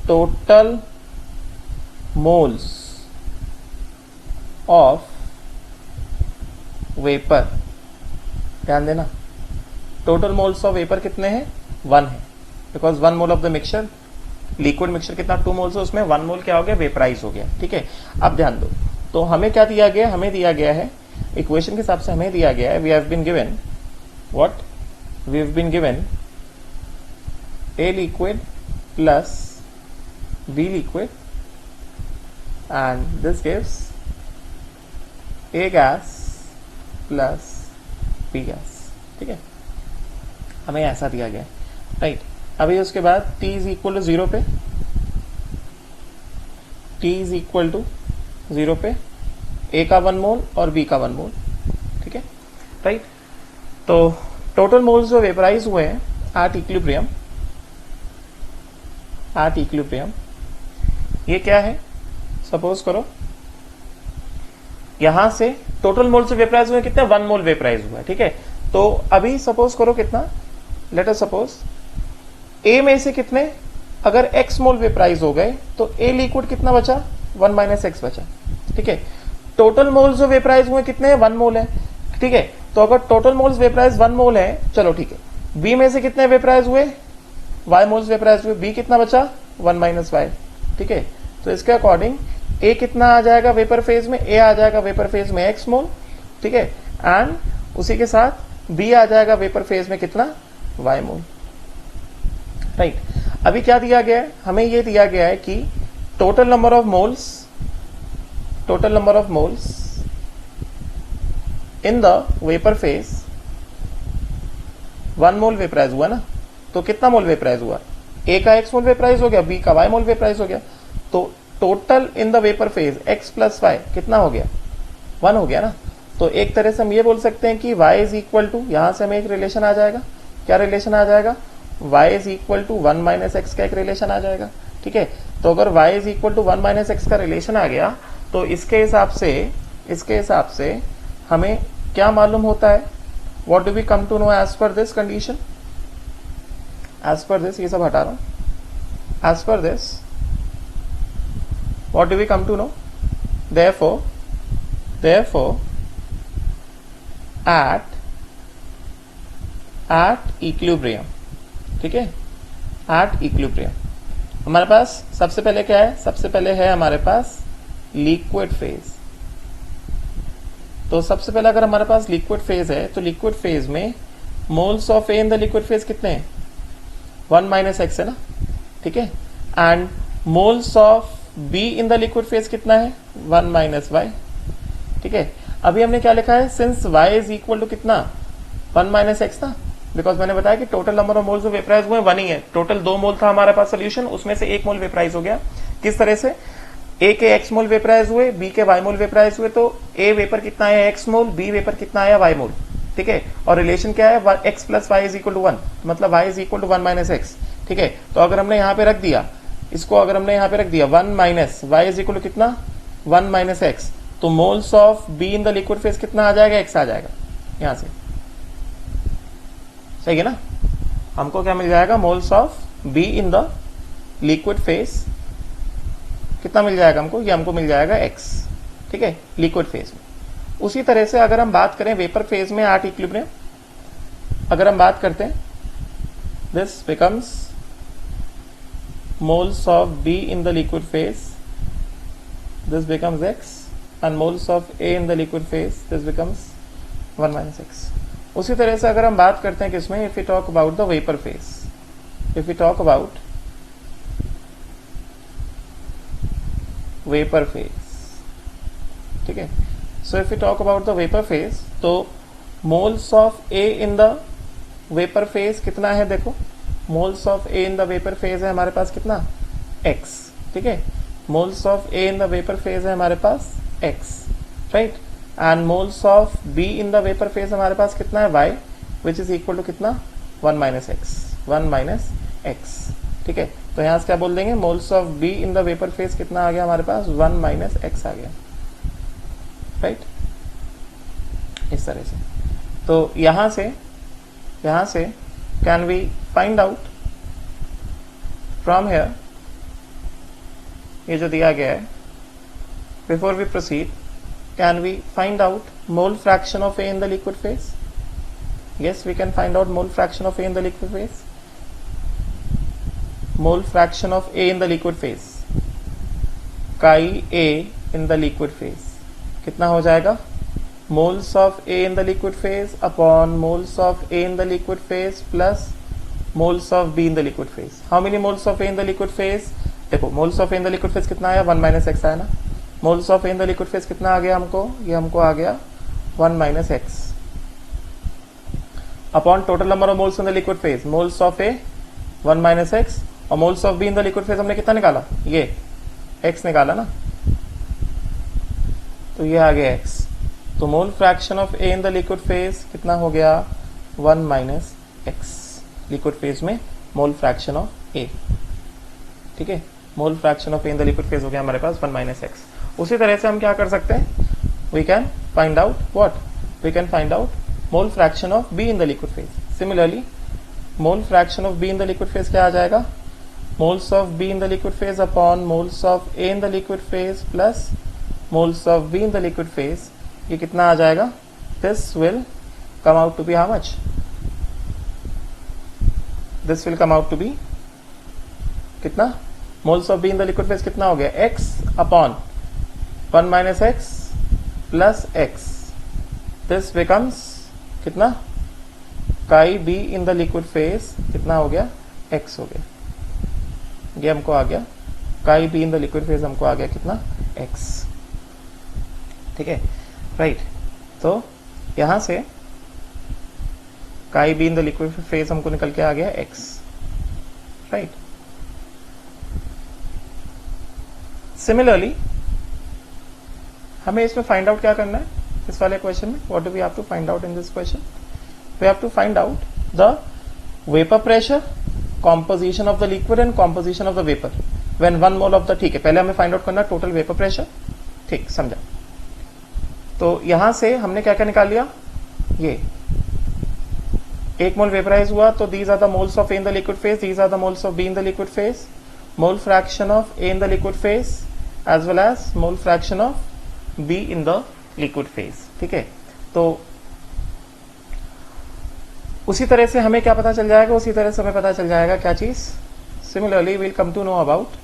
total moles of vapour, ध्यान देना, टोटल मोल्स ऑफ वेपर कितने हैं, 1 है, because 1 mole of the mixture, liquid mixture कितना 2 मोल्स है, उसमें 1 मोल क्या हो गया, वेपराइज हो गया। ठीक है, अब ध्यान दो, तो हमें क्या दिया गया, हमें दिया गया है इक्वेशन के हिसाब से हमें दिया गया है, we have been given what, we have been given A liquid plus B liquid and this gives A gas plus B gas. ठीक है, हमें ऐसा दिया गया राइट। अभी उसके बाद t इज इक्वल टू 0 पे, t इज इक्वल टू 0 पे a का 1 मोल और b का 1 मोल। ठीक है राइट, तो टोटल मोल्स जो वेपराइज हुए हैं एट इक्विलिब्रियम, एट इक्विलिब्रियम ये क्या है, सपोज करो यहां से टोटल मोल से वेपराइज हुए कितने, 1 मोल वेपराइज हुआ है। ठीक है, तो अभी सपोज करो कितना, लेट अस सपोज ए में से कितने, अगर x मोल वेपराइज हो गए तो ए लिक्विड कितना बचा, 1 माइनस एक्स बचा। ठीक है, टोटल मोल्स जो वेपराइज हुए कितने हैं, 1 मोल है। ठीक है, तो अगर टोटल मोल्स वेपराइज 1 मोल है, चलो ठीक है, बी में से कितने वेपराइज हुए, y मोल्स वेपराइज हुए, बी कितना बचा, 1 माइनस वाई। ठीक है, तो इसके अकॉर्डिंग ए कितना आ जाएगा वेपर फेज में, ए आ जाएगा वेपर फेज में x मोल। ठीक है, एंड उसी के साथ बी आ जाएगा वेपर फेज में कितना, y मोल। राइट, अभी क्या दिया गया है, हमें ये दिया गया है कि total number of moles, total number of moles in the vapour phase, 1 mole vaporise हुआ ना, तो कितना मोल वेपराइज हुआ, ए का x मोल वेपराइज हो गया, बी का y मोल वेपराइज हो गया, तो total in the vapour phase x plus Y कितना हो गया, 1 हो गया ना। तो एक तरह से हम ये बोल सकते हैं कि y इज इक्वल टू, यहां से हमें एक रिलेशन आ जाएगा, क्या रिलेशन आ जाएगा, y is equal to 1 minus X का एक रिलेशन आ जाएगा। ठीक है, तो अगर y is equal to 1 minus X का रिलेशन आ गया, तो इसके हिसाब से हमें क्या मालूम होता है, what do we come to know as per this condition, as per this, ये सब हटा रहा हूं, as per this what do we come to know, therefore at equilibrium, ठीक है, at equilibrium हमारे पास सबसे पहले क्या है, सबसे पहले है हमारे पास लिक्विड फेज। तो सबसे पहले अगर हमारे पास लिक्विड फेज है, तो लिक्विड फेज में moles of A in the liquid phase कितने हैं, 1 माइनस एक्स है ना, ठीक है। And moles of B in the liquid phase कितना है, 1 माइनस वाई, ठीक है। अभी हमने क्या लिखा है, since y is equal to कितना, 1 माइनस एक्स था, बिकॉज मैंने बताया कि टोटल नंबर ऑफ मोल्स जो वेपराइज हुए 1 ही है। टोटल 2 मोल था हमारे पास सोल्यूशन, उसमें से 1 मोल वेपराइज हो गया। किस तरह से, ए के एक्स मोल वेपराइज हुए, बी के वाई मोल वेपराइज हुए, तो ए वेपर कितना है एक्स मोल, बी वेपर कितना है वाई मोल, ठीक है। और रिलेशन क्या है, X plus Y is equal to 1, मतलब Y is equal to 1 minus X, ठीक है। तो अगर हमने यहाँ पे रख दिया इसको, अगर हमने यहाँ पे रख दिया 1 minus Y is equal to कितना, 1 माइनस एक्स, तो moles of B in the liquid phase कितना आ जाएगा, एक्स आ जाएगा यहां से, सही है ना। हमको क्या मिल जाएगा, moles of B in the liquid phase कितना मिल जाएगा हमको, ये हमको मिल जाएगा एक्स, ठीक है, लिक्विड फेज में। उसी तरह से अगर हम बात करें वेपर फेज में एट इक्विलिब्रियम, अगर हम बात करते हैं, this becomes moles of B in the liquid phase, this becomes x, and moles of A in the liquid phase, this becomes 1 minus x. उसी तरह से अगर हम बात करते हैं किसमें, if we talk about the vapor phase, if we talk about vapor phase, ठीक है। so if we talk about the vapor phase, तो moles of A in the vapor phase कितना है, देखो moles of A in the vapor phase है हमारे पास कितना, x, ठीक है। Moles of A in the vapour phase है हमारे पास x, right, and moles of B in the vapour phase हमारे पास कितना है y, which is equal to कितना, 1 माइनस एक्स, 1 माइनस एक्स, ठीक है। तो यहां से क्या बोल देंगे, moles of B in the vapour phase कितना आ गया हमारे पास, 1 माइनस एक्स आ गया, राइट, इस तरह से। तो यहां से can we find out from here, ये जो दिया गया है, before we proceed, can we find out mole fraction of A in the liquid phase, yes we can find out mole fraction of A in the liquid phase, mole fraction of A in the liquid phase, chi A in the liquid phase कितना हो जाएगा, moles of A in the liquid phase upon moles of A in the liquid phase plus moles of B in the liquid phase. how many moles of A in the liquid phase, देखो moles of A in the liquid phase कितना आया, 1 minus x आया ना, moles of A in the liquid phase कितना आ गया हमको, ये हमको आ गया 1 minus x upon total number of moles in the liquid phase, moles of A 1 minus x, और moles of B in the liquid phase हमने कितना निकाला, ये एक्स निकाला ना, तो ये आ गया एक्स। तो mole fraction of A in the liquid phase कितना हो गया, 1 माइनस एक्स, लिक्विड फेज में मोल फ्रैक्शन ऑफ ए, ठीक है, mole fraction of A in the liquid phase हो गया हमारे पास 1 माइनस एक्स। उसी तरह से हम क्या कर सकते हैं, we can find out what, we can find out mole fraction of B in the liquid phase. Similarly mole fraction of B in the liquid phase क्या आ जाएगा, moles of B in the liquid phase upon moles of A in the liquid phase plus moles of B in the liquid phase, ये कितना आ जाएगा, this will come out to be how much, this will come out to be कितना, moles of B in the liquid phase कितना हो गया, x upon 1 minus X plus x, this becomes कितना, काई B in the liquid phase कितना हो गया, x हो गया, ये हमको आ गया, काई B in the liquid phase हमको आ गया कितना, x, ठीक है, राइट। तो यहां से काई B in the liquid phase हमको निकल के आ गया x, राइट। सिमिलरली हमें इसमें फाइंड आउट क्या करना है, इस वाले क्वेश्चन में, what do we have to find out in this question, we have to find out the vapour pressure, composition of the liquid and composition of the vapour when 1 mole of the, ठीक है, पहले हमें find out करना है total vapour pressure, ठीक, समझा। तो यहां से हमने क्या क्या निकाल लिया, ये 1 मोल वेपराइज हुआ, तो these are the moles of A in the liquid phase, these are the moles of B in the liquid phase, mole fraction of A in the liquid phase as well as mole fraction of B in the liquid phase, ठीक है। तो उसी तरह से हमें क्या पता चल जाएगा, उसी तरह से हमें पता चल जाएगा क्या चीज, similarly we'll come to know about,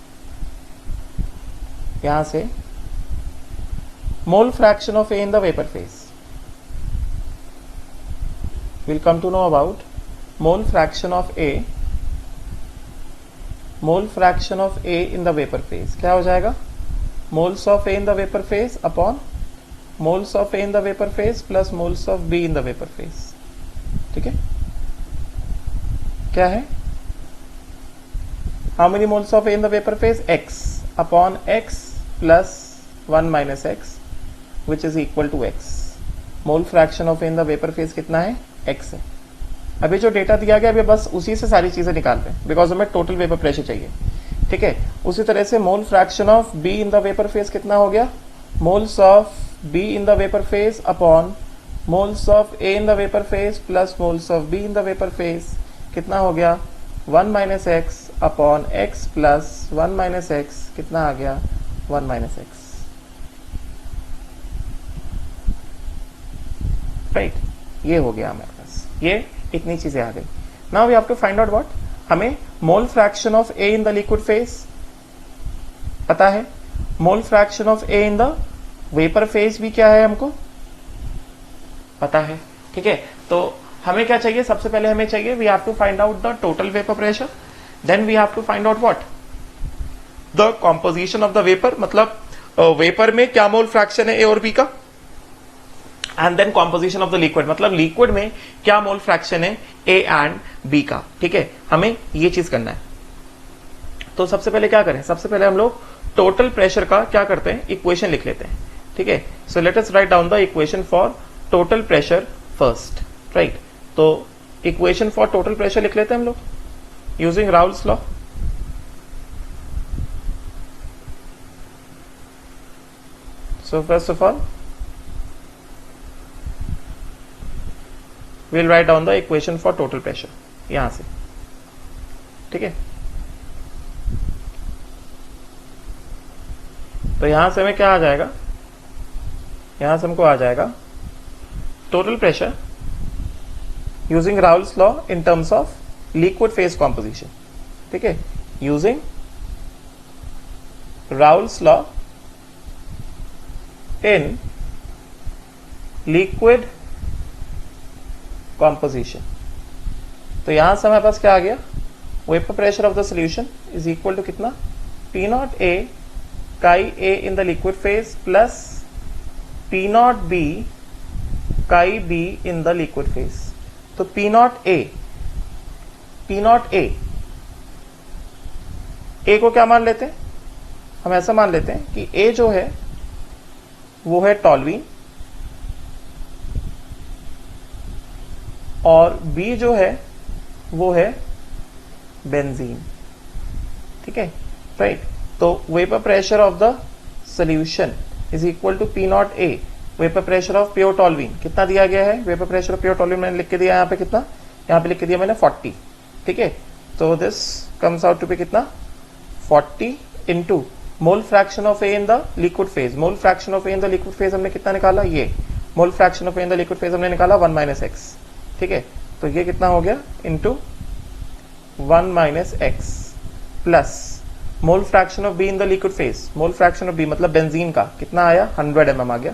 यहां से mole fraction of A in the vapor phase, we'll come to know about mole fraction of A in the vapor phase. क्या हो जाएगा? moles of A in the vapor phase upon moles of A in the vapor phase plus moles of B in the vapor phase. ठीक है, क्या है? how many moles of A in the vapor phase? X upon X plus 1 minus X which is equal to X. Mole fraction of A in the vapour phase कितना है? X है. अभी जो data दिया गया अभी बस उसी से सारी चीजें निकालते हैं बिकॉज हमें टोटल वेपर प्रेशर चाहिए. ठीक है, उसी तरह से mole fraction of B in the vapour phase कितना हो गया? Moles of B in the vapour phase upon moles of A in the vapour phase plus moles of B in the vapour phase कितना हो गया? 1 minus x upon x plus 1 minus x कितना आ गया? 1 minus x. Right, ये हो गया हमारे पास, ये इतनी चीजें आ गई. Now we have to find out what, हमें mole fraction of A in the liquid phase पता है, mole fraction of A in the vapour phase भी क्या है हमको पता है. ठीक है, तो हमें क्या चाहिए? सबसे पहले हमें चाहिए we have to find out the total vapour pressure, then we have to find out what the composition of the vapour, मतलब वेपर में क्या मोल फ्रैक्शन है ए और बी का, and then composition of the liquid, मतलब liquid में क्या mole fraction है ए एंड बी का. ठीक है, हमें ये चीज करना है. तो सबसे पहले क्या करें? सबसे पहले हम लोग टोटल प्रेशर का क्या करते हैं? इक्वेशन लिख लेते हैं. ठीक है, so let us write down the equation for total pressure first. Right, तो इक्वेशन फॉर टोटल प्रेशर लिख लेते हैं हम लोग using Raoult's law. So first of all we'll write down the equation for total pressure यहां से. ठीक है, तो यहां से हमें क्या आ जाएगा? यहां से हमको आ जाएगा total pressure using Raoult's law in terms of liquid phase composition. ठीक है, using Raoult's law in liquid composition. तो यहां से हमारे पास क्या आ गया? Vapour pressure of the solution is equal to कितना? P not A chi A in the liquid phase plus P not B chi B in the liquid phase. तो पी नॉट ए को क्या मान लेते हैं? हम ऐसा मान लेते हैं कि ए जो है वो है टॉल्यूइन और B जो है वो है बेंजीन. ठीक है, राइट. तो vapour pressure of the solution is equal to P not A, vapour pressure of pure toluene कितना दिया गया है? Vapour pressure of pure toluene मैंने लिख के दिया यहाँ पे कितना? यहाँ पे लिख के दिया मैंने 40. ठीक है, तो this comes out to be कितना? 40 into mole fraction of A in the liquid phase. Mole fraction of A in the liquid phase हमने कितना निकाला? ये mole fraction of A in the liquid phase हमने निकाला 1 माइनस एक्स. ठीक है, तो ये कितना हो गया? Into 1 minus X plus mole fraction of B in the liquid phase. Mole fraction of B मतलब बेंजीन का कितना आया? 100 mm आ गया.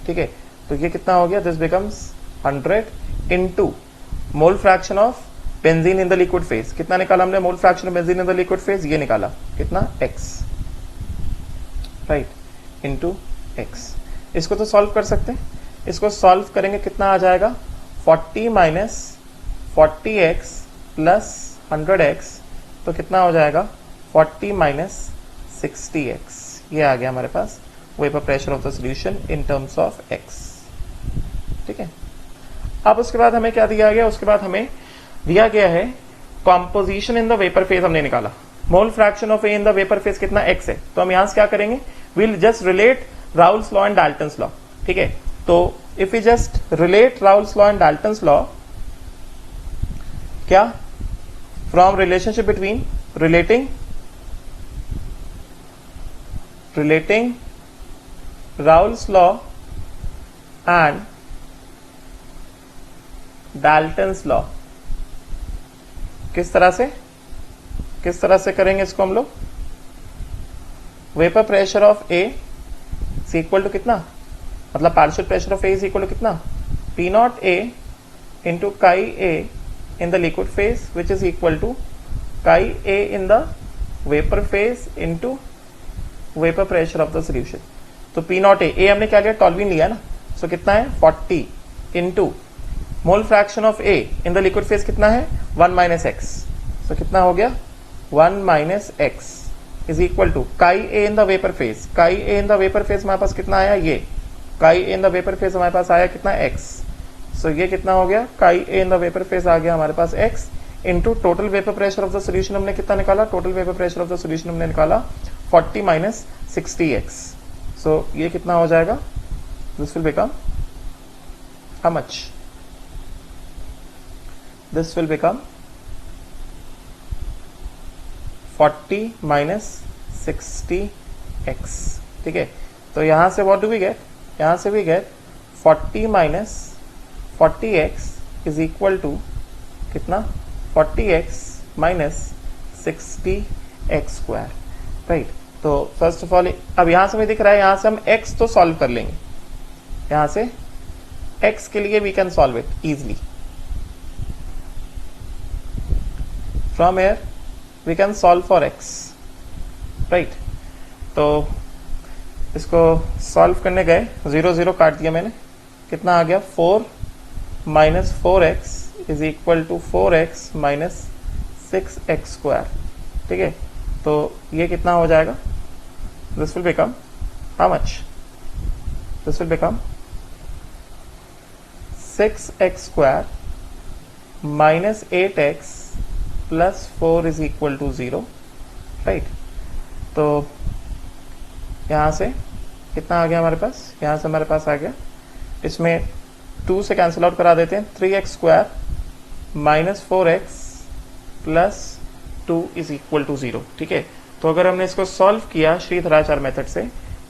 ठीक है, तो ये कितना हो गया? This becomes 100 into mole fraction of benzene in the liquid phase. कितना निकाला हमने मोल fraction of benzene in the liquid phase? ये निकाला कितना? एक्स. Right, into x. इसको तो सॉल्व कर सकते हैं. इसको सॉल्व करेंगे कितना आ जाएगा? 40 माइनस 40x प्लस 100x, तो कितना हो जाएगा? 40 माइनस 60x. ये आ गया हमारे पास vapour pressure of the solution in terms of x. ठीक है, अब उसके बाद हमें क्या दिया गया? उसके बाद हमें दिया गया है composition in the vapour phase हमने निकाला. मोल fraction of A in the vapour phase कितना? x है. तो हम यहां से क्या करेंगे? Will just relate Raoul's law and Dalton's law. ठीक है, तो if we just relate Raoult's law and Dalton's law, क्या? From relationship between relating Raoult's law and Dalton's law. किस तरह से करेंगे इसको हम लोग? Vapour pressure of A is equal to कितना? मतलब partial pressure of A is equal to कितना? P not A into chi A in the liquid phase which is equal to chi A in the vapor phase into vapor pressure of the solution. तो P naught ए हमने क्या लिया, टॉल्विन लिया ना, सो कितना है 40 into mole fraction of A in the liquid phase कितना है 1 माइनस एक्स, सो कितना हो गया 1 minus X is equal to chi A in the vapour phase. Chi A in the vapour phase हमारे पास कितना आया, ये chi A in the vapour phase हमारे पास आया कितना एक्स, सो ये कितना हो गया chi A in the vapour phase आ गया हमारे पास x into total vapour pressure of the solution हमने कितना निकाला, total vapour pressure of the solution हमने निकाला 40 माइनस 60x. सो ये कितना हो जाएगा, this will become how much, this will become 40 minus 60x. ठीक है, तो यहां से व्हाट डू वी गेट, यहां से we get 40 minus 40x is equal to कितना 40x minus 60x square. Right, तो फर्स्ट ऑफ ऑल अब यहां से हमें दिख रहा है, यहां से हम x तो सॉल्व कर लेंगे, यहां से x के लिए we can solve it easily. From here we can solve for x. Right, तो इसको सॉल्व करने गए, 0 0 काट दिया मैंने, कितना आ गया 4 minus 4x is equal to 4x minus 6x square. ठीक है, तो ये कितना हो जाएगा, this will become how much, this will become 6x square minus 8x plus 4 is equal to 0. Right, तो यहां से कितना आ गया हमारे पास, यहां से हमारे पास आ गया, इसमें 2 से कैंसिल आउट करा देते हैं, 3x square minus 4x plus 2 is equal to 0. ठीक है, तो अगर हमने इसको सॉल्व किया श्रीधराचार्य मेथड से,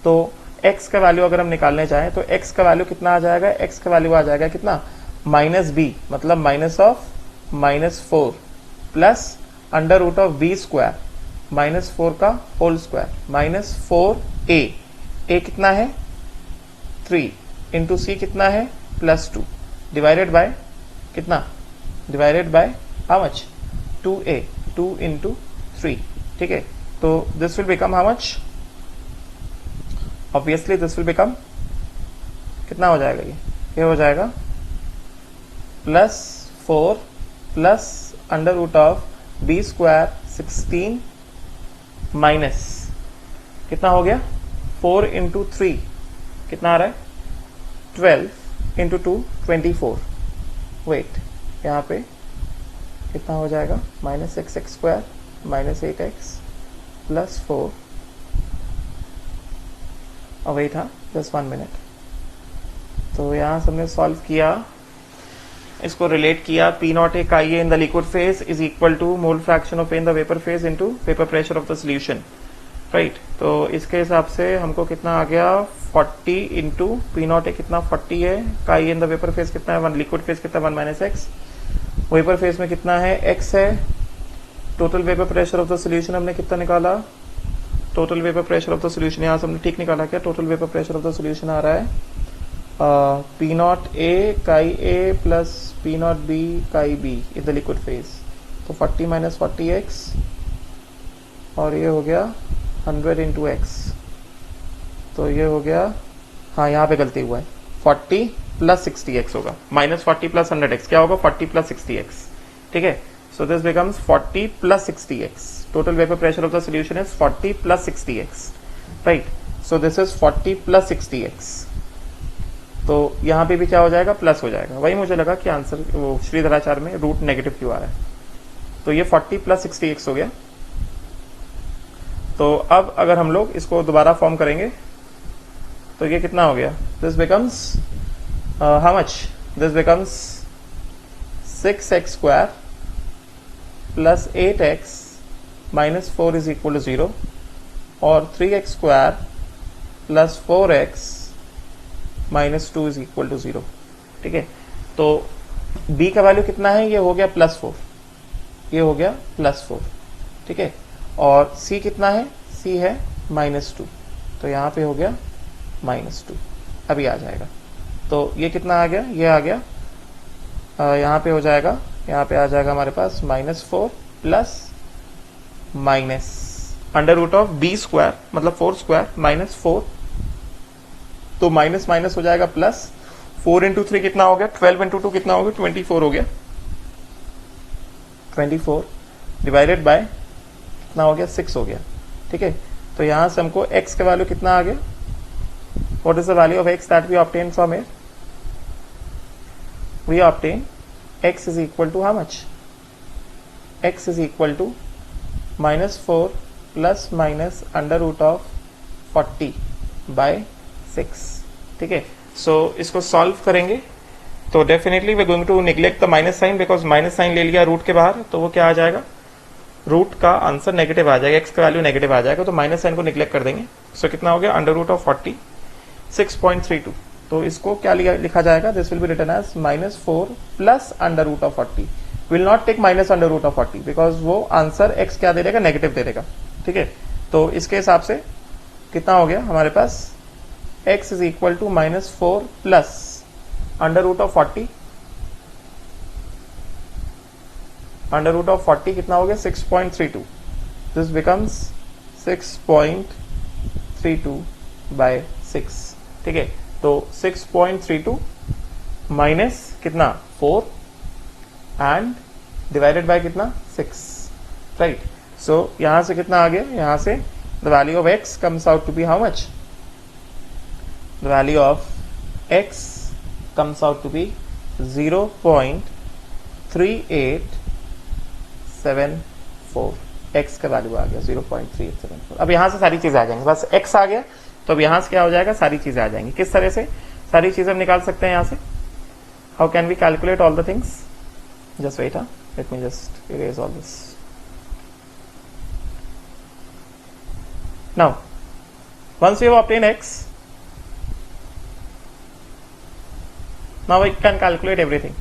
तो x का वैल्यू अगर हम निकालने चाहें तो x का वैल्यू कितना आ जाएगा, x का वैल्यू आ जाएगा कितना माइनस b, मतलब minus of minus 4 plus under root of b square minus 4 का whole square minus 4a. a कितना है 3 इंटू सी कितना है प्लस 2 डिवाइडेड बाय कितना, divided by how much 2a, 2 into 3. ठीक है, तो this will become how much, obviously this will become कितना हो जाएगा, ये हो जाएगा plus 4 plus under root of b square 16 minus कितना हो गया 4 इंटू 3 कितना आ रहा है 12 इंटू 2 24. वेट, यहाँ पे कितना हो जाएगा minus 6x square minus 8x plus 4. और वही था, जस्ट 1 मिनट. तो यहाँ से हमने सॉल्व किया, इसको रिलेट किया, P naught A chi A in the liquid phase is equal to mole fraction of A in the vapour phase into vapour pressure of the solution. Right, तो इसके हिसाब से हमको कितना आ गया 40 इंटू P नॉट ए कितना 40 है, काई A in the vapour phase कितना है 1, लिक्विड फेज कितना 1 माइनस एक्स, वेपर फेज में कितना है x है, total vapour pressure of the solution हमने कितना निकाला, total vapour pressure of the solution यहाँ से हमने ठीक निकाला, क्या total vapour pressure of the solution आ रहा है P naught A chi A plus P naught B chi B in the liquid phase, तो 40 माइनस 40x और ये हो गया 100 इंटू एक्स, तो ये हो गया, हाँ यहाँ पे गलती हुआ है, 40 प्लस 60x होगा, माइनस 40 प्लस 100x क्या होगा 40 प्लस 60x. ठीक है, so this becomes 40 plus 60x. Total vapour pressure of the solution is 40 plus 60x. Right, so this is 40 plus 60x. तो यहाँ पे भी क्या हो जाएगा, प्लस हो जाएगा. वही मुझे लगा कि आंसर वो श्रीधराचार्य में रूट नेगेटिव क्यों आ रहा है. तो ये 40 प्लस 60x हो गया. तो अब अगर हम लोग इसको दोबारा फॉर्म करेंगे तो ये कितना हो गया, this becomes how much, this becomes 6x square plus 8x minus 4 is equal to 0 और 3x square plus 4x minus 2 is equal to 0. ठीक है, तो b का वैल्यू कितना है, ये हो गया प्लस 4, ये हो गया प्लस 4. ठीक है, और c कितना है, c है माइनस 2, तो यहाँ पे हो गया माइनस 2. अभी आ जाएगा, तो ये कितना आ गया, ये आ गया यहाँ पे हो जाएगा, यहाँ पे आ जाएगा हमारे पास -4 plus minus under root of B square, मतलब 4 स्क्वायर -4, तो माइनस माइनस हो जाएगा प्लस, 4 इंटू 3 कितना हो गया, 12 इंटू 2 कितना हो गया, 24 हो गया, 24 डिवाइडेड बाय कितना हो गया, 6 हो गया। ठीक है, तो यहां से हमको x का वैल्यू कितना आ गया, what is the value of x that we obtain from here, we obtain x is equal to how much, x is equal to -4 plus minus under root of 40 by 6। ठीक है, so इसको solve करेंगे तो definitely we going to neglect the minus sign, because minus sign ले लिया root के बाहर, तो वो क्या आ जाएगा, रूट का आंसर नेगेटिव आ जाएगा, x का वैल्यू नेगेटिव आ जाएगा, तो माइनस साइन को निग्लेक्ट कर देंगे। सो कितना हो गया, अंडर रूट ऑफ 40 6.32, तो इसको क्या लिखा जाएगा, this will be written as -4 plus under root of 40, will not take minus under root of 40 because वो आंसर x क्या दे देगा, नेगेटिव दे देगा। ठीक है, तो इसके हिसाब से कितना हो गया हमारे पास, x is equal to -4 plus under root of 40, under root of 40 कितना हो गया, 6.32, दिस बिकम्स 6.32 बाय 6। ठीक है, तो 6.32 माइनस कितना 4 एंड डिवाइडेड बाय कितना 6, राइट। सो यहां से कितना आ गया, यहां से the value of x comes out to be how much, the value of x comes out to be 0.3874, x का वैल्यू आ गया 0.3874। अब यहां से सारी चीजें आ जाएंगी, बस x आ गया तो अब यहां से क्या हो जाएगा, सारी चीजें आ जाएंगी। किस तरह से सारी चीजें हम निकाल सकते हैं यहां से, how can we calculate all the things, just wait, let me just erase all this. Now once we have obtained x, now we can calculate everything।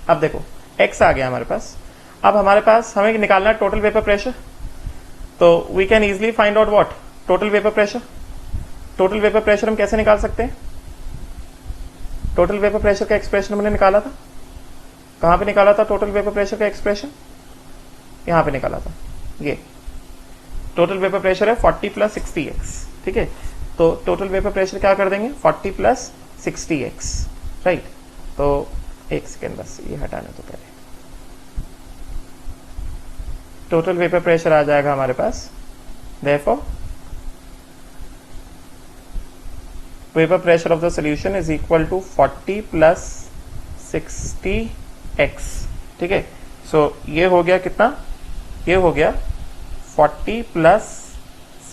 अब देखो x आ गया हमारे पास, अब हमारे पास हमें निकालना है टोटल वेपर प्रेशर, तो we can easily find out what, total vapour pressure. Total vapour pressure हम कैसे निकाल सकते हैं, टोटल वेपर प्रेशर का एक्सप्रेशन हमने निकाला था, कहां पे निकाला था टोटल वेपर प्रेशर का एक्सप्रेशन, यहां पे निकाला था, ये टोटल वेपर प्रेशर है 40 प्लस 60x। ठीक है, तो टोटल वेपर प्रेशर क्या कर देंगे, 40 प्लस 60x, राइट। तो एक सेकेंड बस ये हटाने तो पहले, टोटल वेपर प्रेशर आ जाएगा हमारे पास, therefore vapour pressure of the solution is equal to 40 plus 60x। ठीक है, सो ये हो गया कितना, ये हो गया 40 प्लस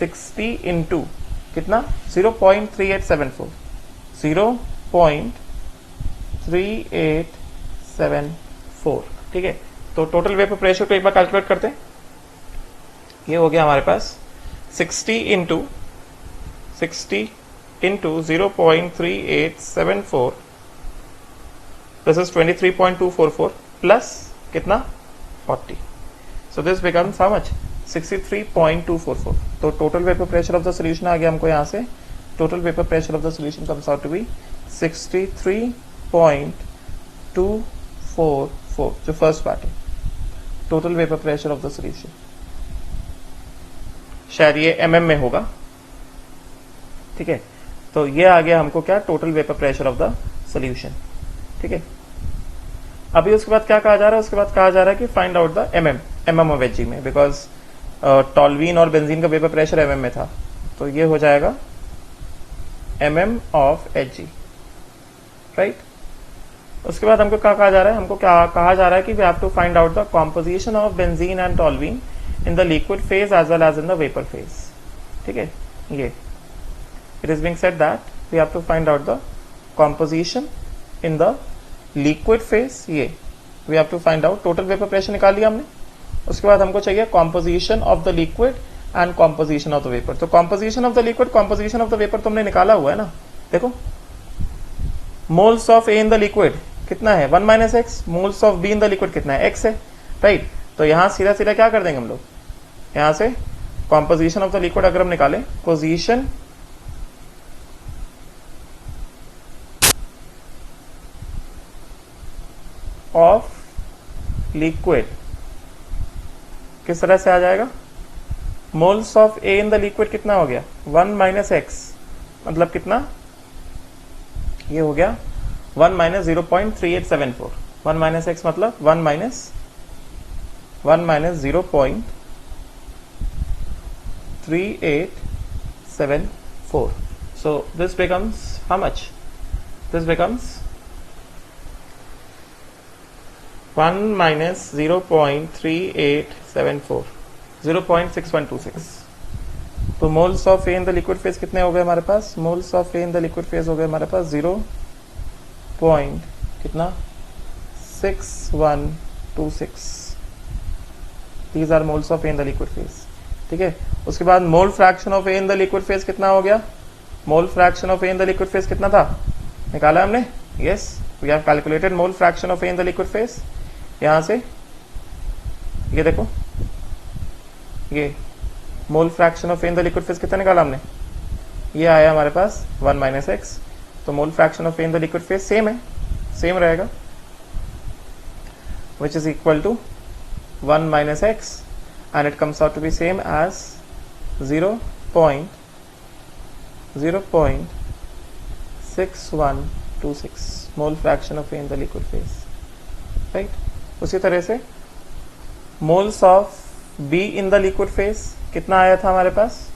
60 इंटू कितना 0.3874, 0.3874। ठीक है, तो टोटल वेपर प्रेशर को एक बार कैलकुलेट करते हैं, ये हो गया हमारे पास 60 इंटू 0.3874, दिस इज 23.244 प्लस कितना 40, so this becomes how much 63.244। तो total vapour pressure of the solution आ गया हमको यहां से, total vapour pressure of the solution comes out to be 63.244, जो फर्स्ट पार्ट है total vapour pressure of the solution, शायद ये mm में होगा। ठीक है, तो ये आ गया हमको क्या, total vapour pressure of the solution. ठीक है, अभी उसके बाद क्या कहा जा रहा है, उसके बाद कहा जा रहा है कि find out the mm of Hg में, बिकॉज टॉल्वीन और बेंजीन का वेपर प्रेशर mm में था, तो ये हो जाएगा mm ऑफ Hg, राइट। उसके बाद हमको क्या कहा जा रहा है, हमको क्या कहा जा रहा है कि we have to find out the composition of benzene and toluene in the liquid phase as well as in the vapour phase. ठीक है, ये it is being said that we have to find out the composition in the liquid phase, ये we have to find out, total vapour pressure निकाल लिया हमने, उसके बाद हमको चाहिए composition of the liquid and composition of the vapour. तो composition of the liquid, composition of the vapour तो हमने निकाला हुआ है ना, देखो moles of A in the liquid कितना है 1 minus x, moles of B in the liquid कितना है x है, राइट। तो यहां सीधा सीधा क्या कर देंगे हम लोग, यहां से कॉम्पोजिशन ऑफ द लिक्विड अगर हम निकालें, पोजीशन ऑफ लिक्विड किस तरह से आ जाएगा, moles of A in the liquid कितना हो गया 1 माइनस एक्स, मतलब कितना, ये हो गया 1 माइनस 0.3874, 1 माइनस एक्स मतलब 1 minus 0.3874. So this becomes how much? This becomes 1 minus 0.3874, 0.6126. तो moles of A in the liquid phase कितने हो गए हमारे पास, moles of A in the liquid phase हो गए हमारे पास 0. कितना 6126. These are moles of A in the liquid phase. ठीक है, उसके बाद mole fraction of A in the liquid phase कितना हो गया, mole fraction of A in the liquid phase कितना था, निकाला हमने, yes we have calculated mole fraction of A in the liquid phase. यहां से ये देखो, ये mole fraction of A in the liquid phase कितना निकाला हमने, ये आया हमारे पास 1 माइनस एक्स. तो mole fraction of A in the liquid phase same है, सेम रहेगा, which is equal to 1 minus x, and it comes out to be same as 0.6126 mole fraction of A in the liquid phase, right? उसी तरह से moles of B in the liquid phase कितना आया था हमारे पास,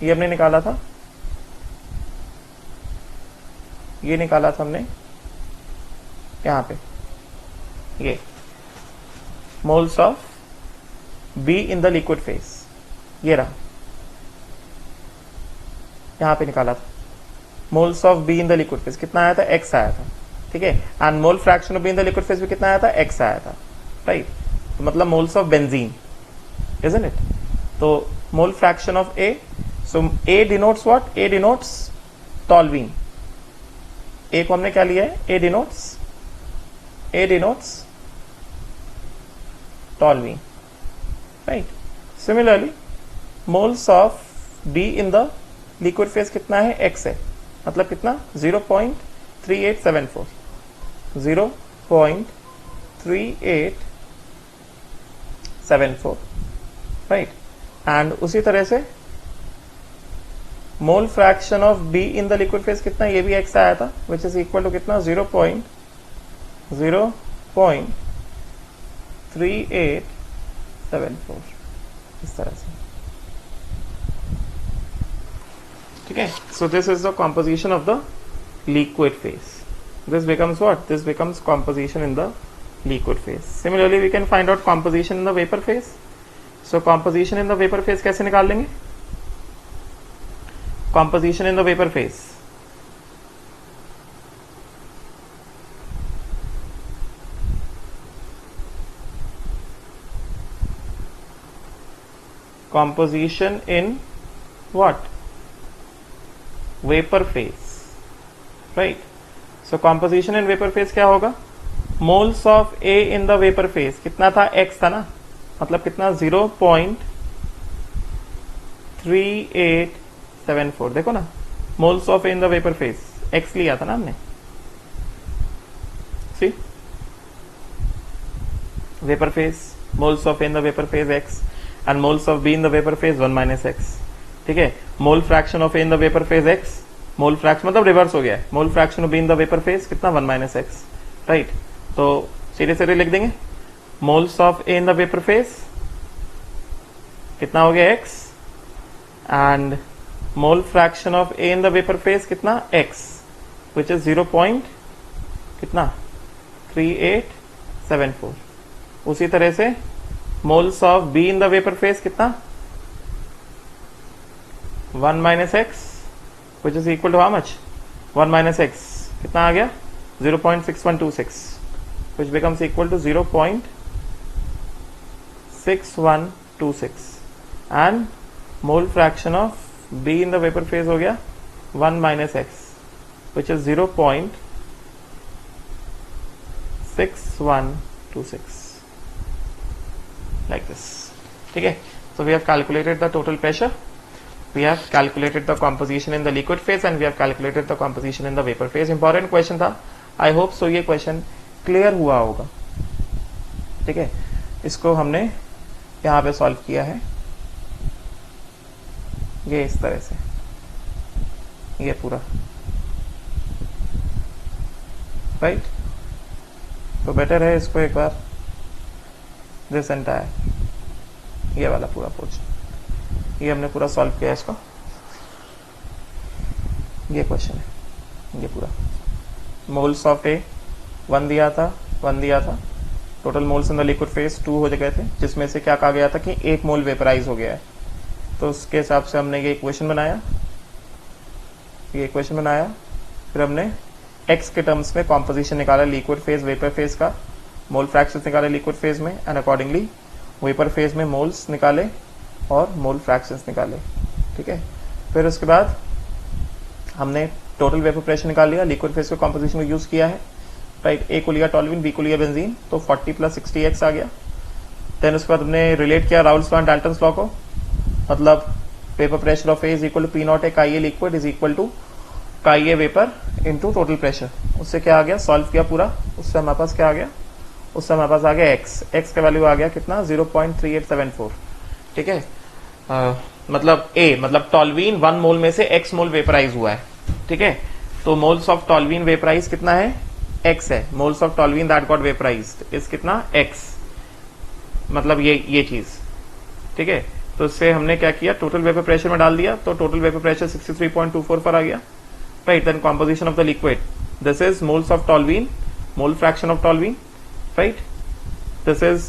ये हमने निकाला था, ये निकाला था हमने यहाँ पे, ये moles of B in the liquid phase, ये रहा, यहां पे निकाला था, moles of B in the liquid phase कितना आया था, x आया था, ठीक है, and mole fraction of B in the liquid phase भी कितना आया था, x आया था, राइट. तो मतलब moles of benzene, isn't it? तो mole fraction of A, so A denotes what, A denotes toluene. A को हमने क्या लिया है, A denotes toluene, right? Similarly, moles of B in the liquid phase कितना है, x है, मतलब कितना 0.3874, 0.3874, right? And उसी तरह से mole fraction of B in the liquid phase कितना, ये भी x आया था, which is equal to कितना 0.3874, इस तरह से, ठीक है. So this is the composition of the liquid phase. This becomes what? This becomes composition in the liquid phase. Similarly, we can find out composition in the vapor phase. So composition in the vapor phase कैसे निकाल लेंगे, composition in the vapor phase, composition in what, vapor phase, right? So composition in vapor phase क्या होगा, moles of A in the vapor phase कितना था, x था ना, मतलब कितना 0.3874, देखो ना, moles of A in the vapor phase x लिया था ना हमने, see, vapor phase moles of A in the vapor phase x and moles of B in the vapor phase 1 minus x, ठीक है. Mole fraction of A in the vapor phase x, mole fraction मतलब reverse हो गया है, mole fraction of B in the vapor phase कितना 1 minus x, right. तो सीधे सीधे लिख देंगे, moles of A in the vapor phase कितना हो गया x, and mole fraction of A in the vapor phase कितना x, which is 0.3874. उसी तरह से moles of B in the vapor phase कितना 1 minus x, which is equal to how much, 1 minus x कितना आ गया 0.6126, which becomes equal to 0.6126, and mole fraction of B in the vapor phase हो गया 1 minus x, which is 0.6126, like this, ठीक है. So we have calculated the total pressure, we have calculated the composition in the liquid phase, and we have calculated the composition in the vapor phase. Important question था, I hope so ये question clear हुआ होगा. ठीक है, इसको हमने यहाँ पे सॉल्व किया है, ये इस तरह से, ये पूरा, राइट। तो बेटर है इसको एक बार दिस एंटायर, ये वाला पूरा पोर्शन, ये हमने पूरा सॉल्व किया इसको, ये क्वेश्चन है, ये पूरा मोल्स ऑफ ए 1 दिया था, 1 दिया था, total moles in the liquid phase 2 हो गए थे, जिसमें से क्या कहा गया था कि 1 मोल वेपराइज हो गया है। तो उसके हिसाब से हमने ये इक्वेशन बनाया, फिर हमने x के टर्म्स में कॉम्पोजिशन निकाला लिक्विड फेज वेपर फेज का, मोल फ्रैक्शंस निकाले लिक्विड फेज में, एंड अकॉर्डिंगली वेपर फेज में मोल्स निकाले और मोल फ्रैक्शंस निकाले, ठीक है। फिर उसके बाद हमने टोटल वेपर प्रेशर निकाल लिया, लिक्विड फेज के कॉम्पोजिशन में यूज किया है, राइट। ए को लिया टॉल्यूइन, बी को लिया बेंजीन, तो 40 + 60x आ गया। देन उसके बाद हमने रिलेट किया Raoult's law and Dalton's law को, मतलब vapour pressure of A is equal to P0 chi A liquid is equal to chi A vapour into total pressure. उससे क्या आ गया, सॉल्व किया पूरा, उससे हमारे पास क्या आ गया, उससे हमारे पास आ गया x का वैल्यू आ गया कितना 0.3874, ठीक है। मतलब A मतलब टॉल्वीन 1 मोल में से x मोल वेपराइज हुआ है, ठीक है। तो मोल्स ऑफ टॉल्वीन वेपराइज कितना है, x है, moles of toluene that got vaporised is कितना x, मतलब ये चीज, ठीक है। तो इससे हमने क्या किया, टोटल वेपर प्रेशर में डाल दिया, तो टोटल वेपर प्रेशर 63.24 पर आ गया, right. Then composition of the liquid, this is moles of toluene, mole fraction of toluene, right. This is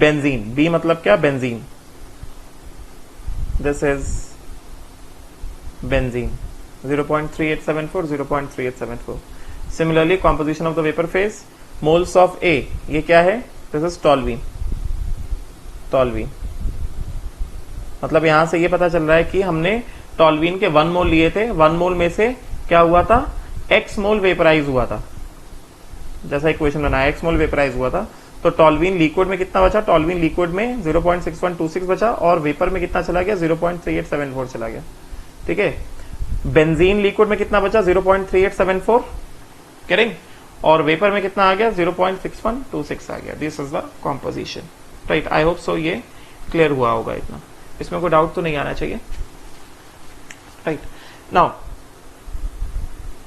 benzene, B मतलब क्या, benzene, this is benzene 0.3874, 0.3874। Similarly, composition of the vapor phase, moles of A, ये क्या है, this is toluene, मतलब यहां से ये पता चल रहा है कि हमने टॉल्वीन के 1 मोल लिए थे, 1 मोल में से क्या हुआ था, x मोल वेपराइज हुआ था, जैसा इक्वेशन बनाया x मोल वेपराइज हुआ था। तो टॉल्वीन लिक्विड में कितना बचा, टॉल्वीन लिक्विड में 0.6126 बचा, और वेपर में कितना चला गया, 0.3874 चला गया, ठीक है। बेंजीन लिक्विड में कितना बचा, 0.3874 करेंगे, और वेपर में कितना आ गया, 0.6126 आ गया। This is the composition, right. I hope so ये क्लियर हुआ होगा, इतना इसमें कोई डाउट तो नहीं आना चाहिए, राइट। नाउ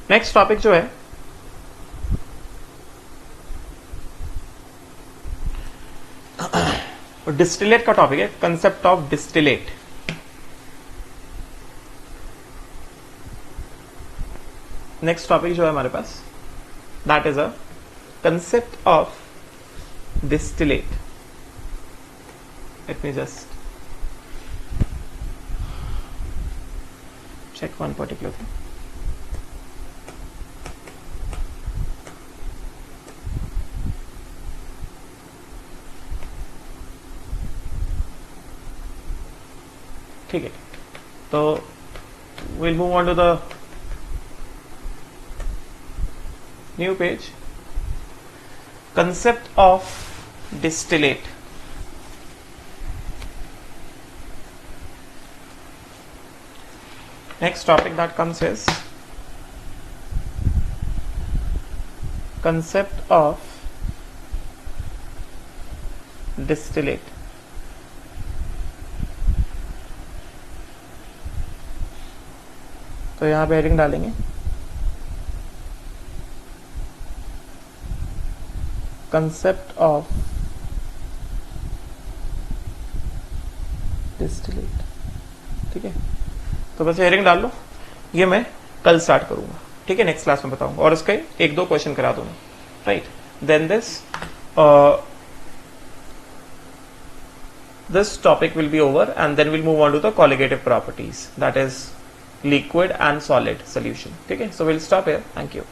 नेक्स्ट टॉपिक जो है डिस्टिलेट का टॉपिक है, concept of distillate. Next topic जो है हमारे पास, that is a concept of distillate. Let me just check one particular thing. ठीक है, तो we'll move on to the new page, concept of distillate. Next topic that comes is concept of distillate. तो यहां पे heading डालेंगे concept of distillate, ठीक है। तो बस हेडिंग डाल लो, ये मैं कल स्टार्ट करूंगा, ठीक है, नेक्स्ट क्लास में बताऊंगा, और इसके 1-2 क्वेश्चन करा दूंगा, right. Then this topic will be over, and then we'll move on to the colligative properties, that is liquid and solid solution, ठीक है। So we'll stop here, thank you.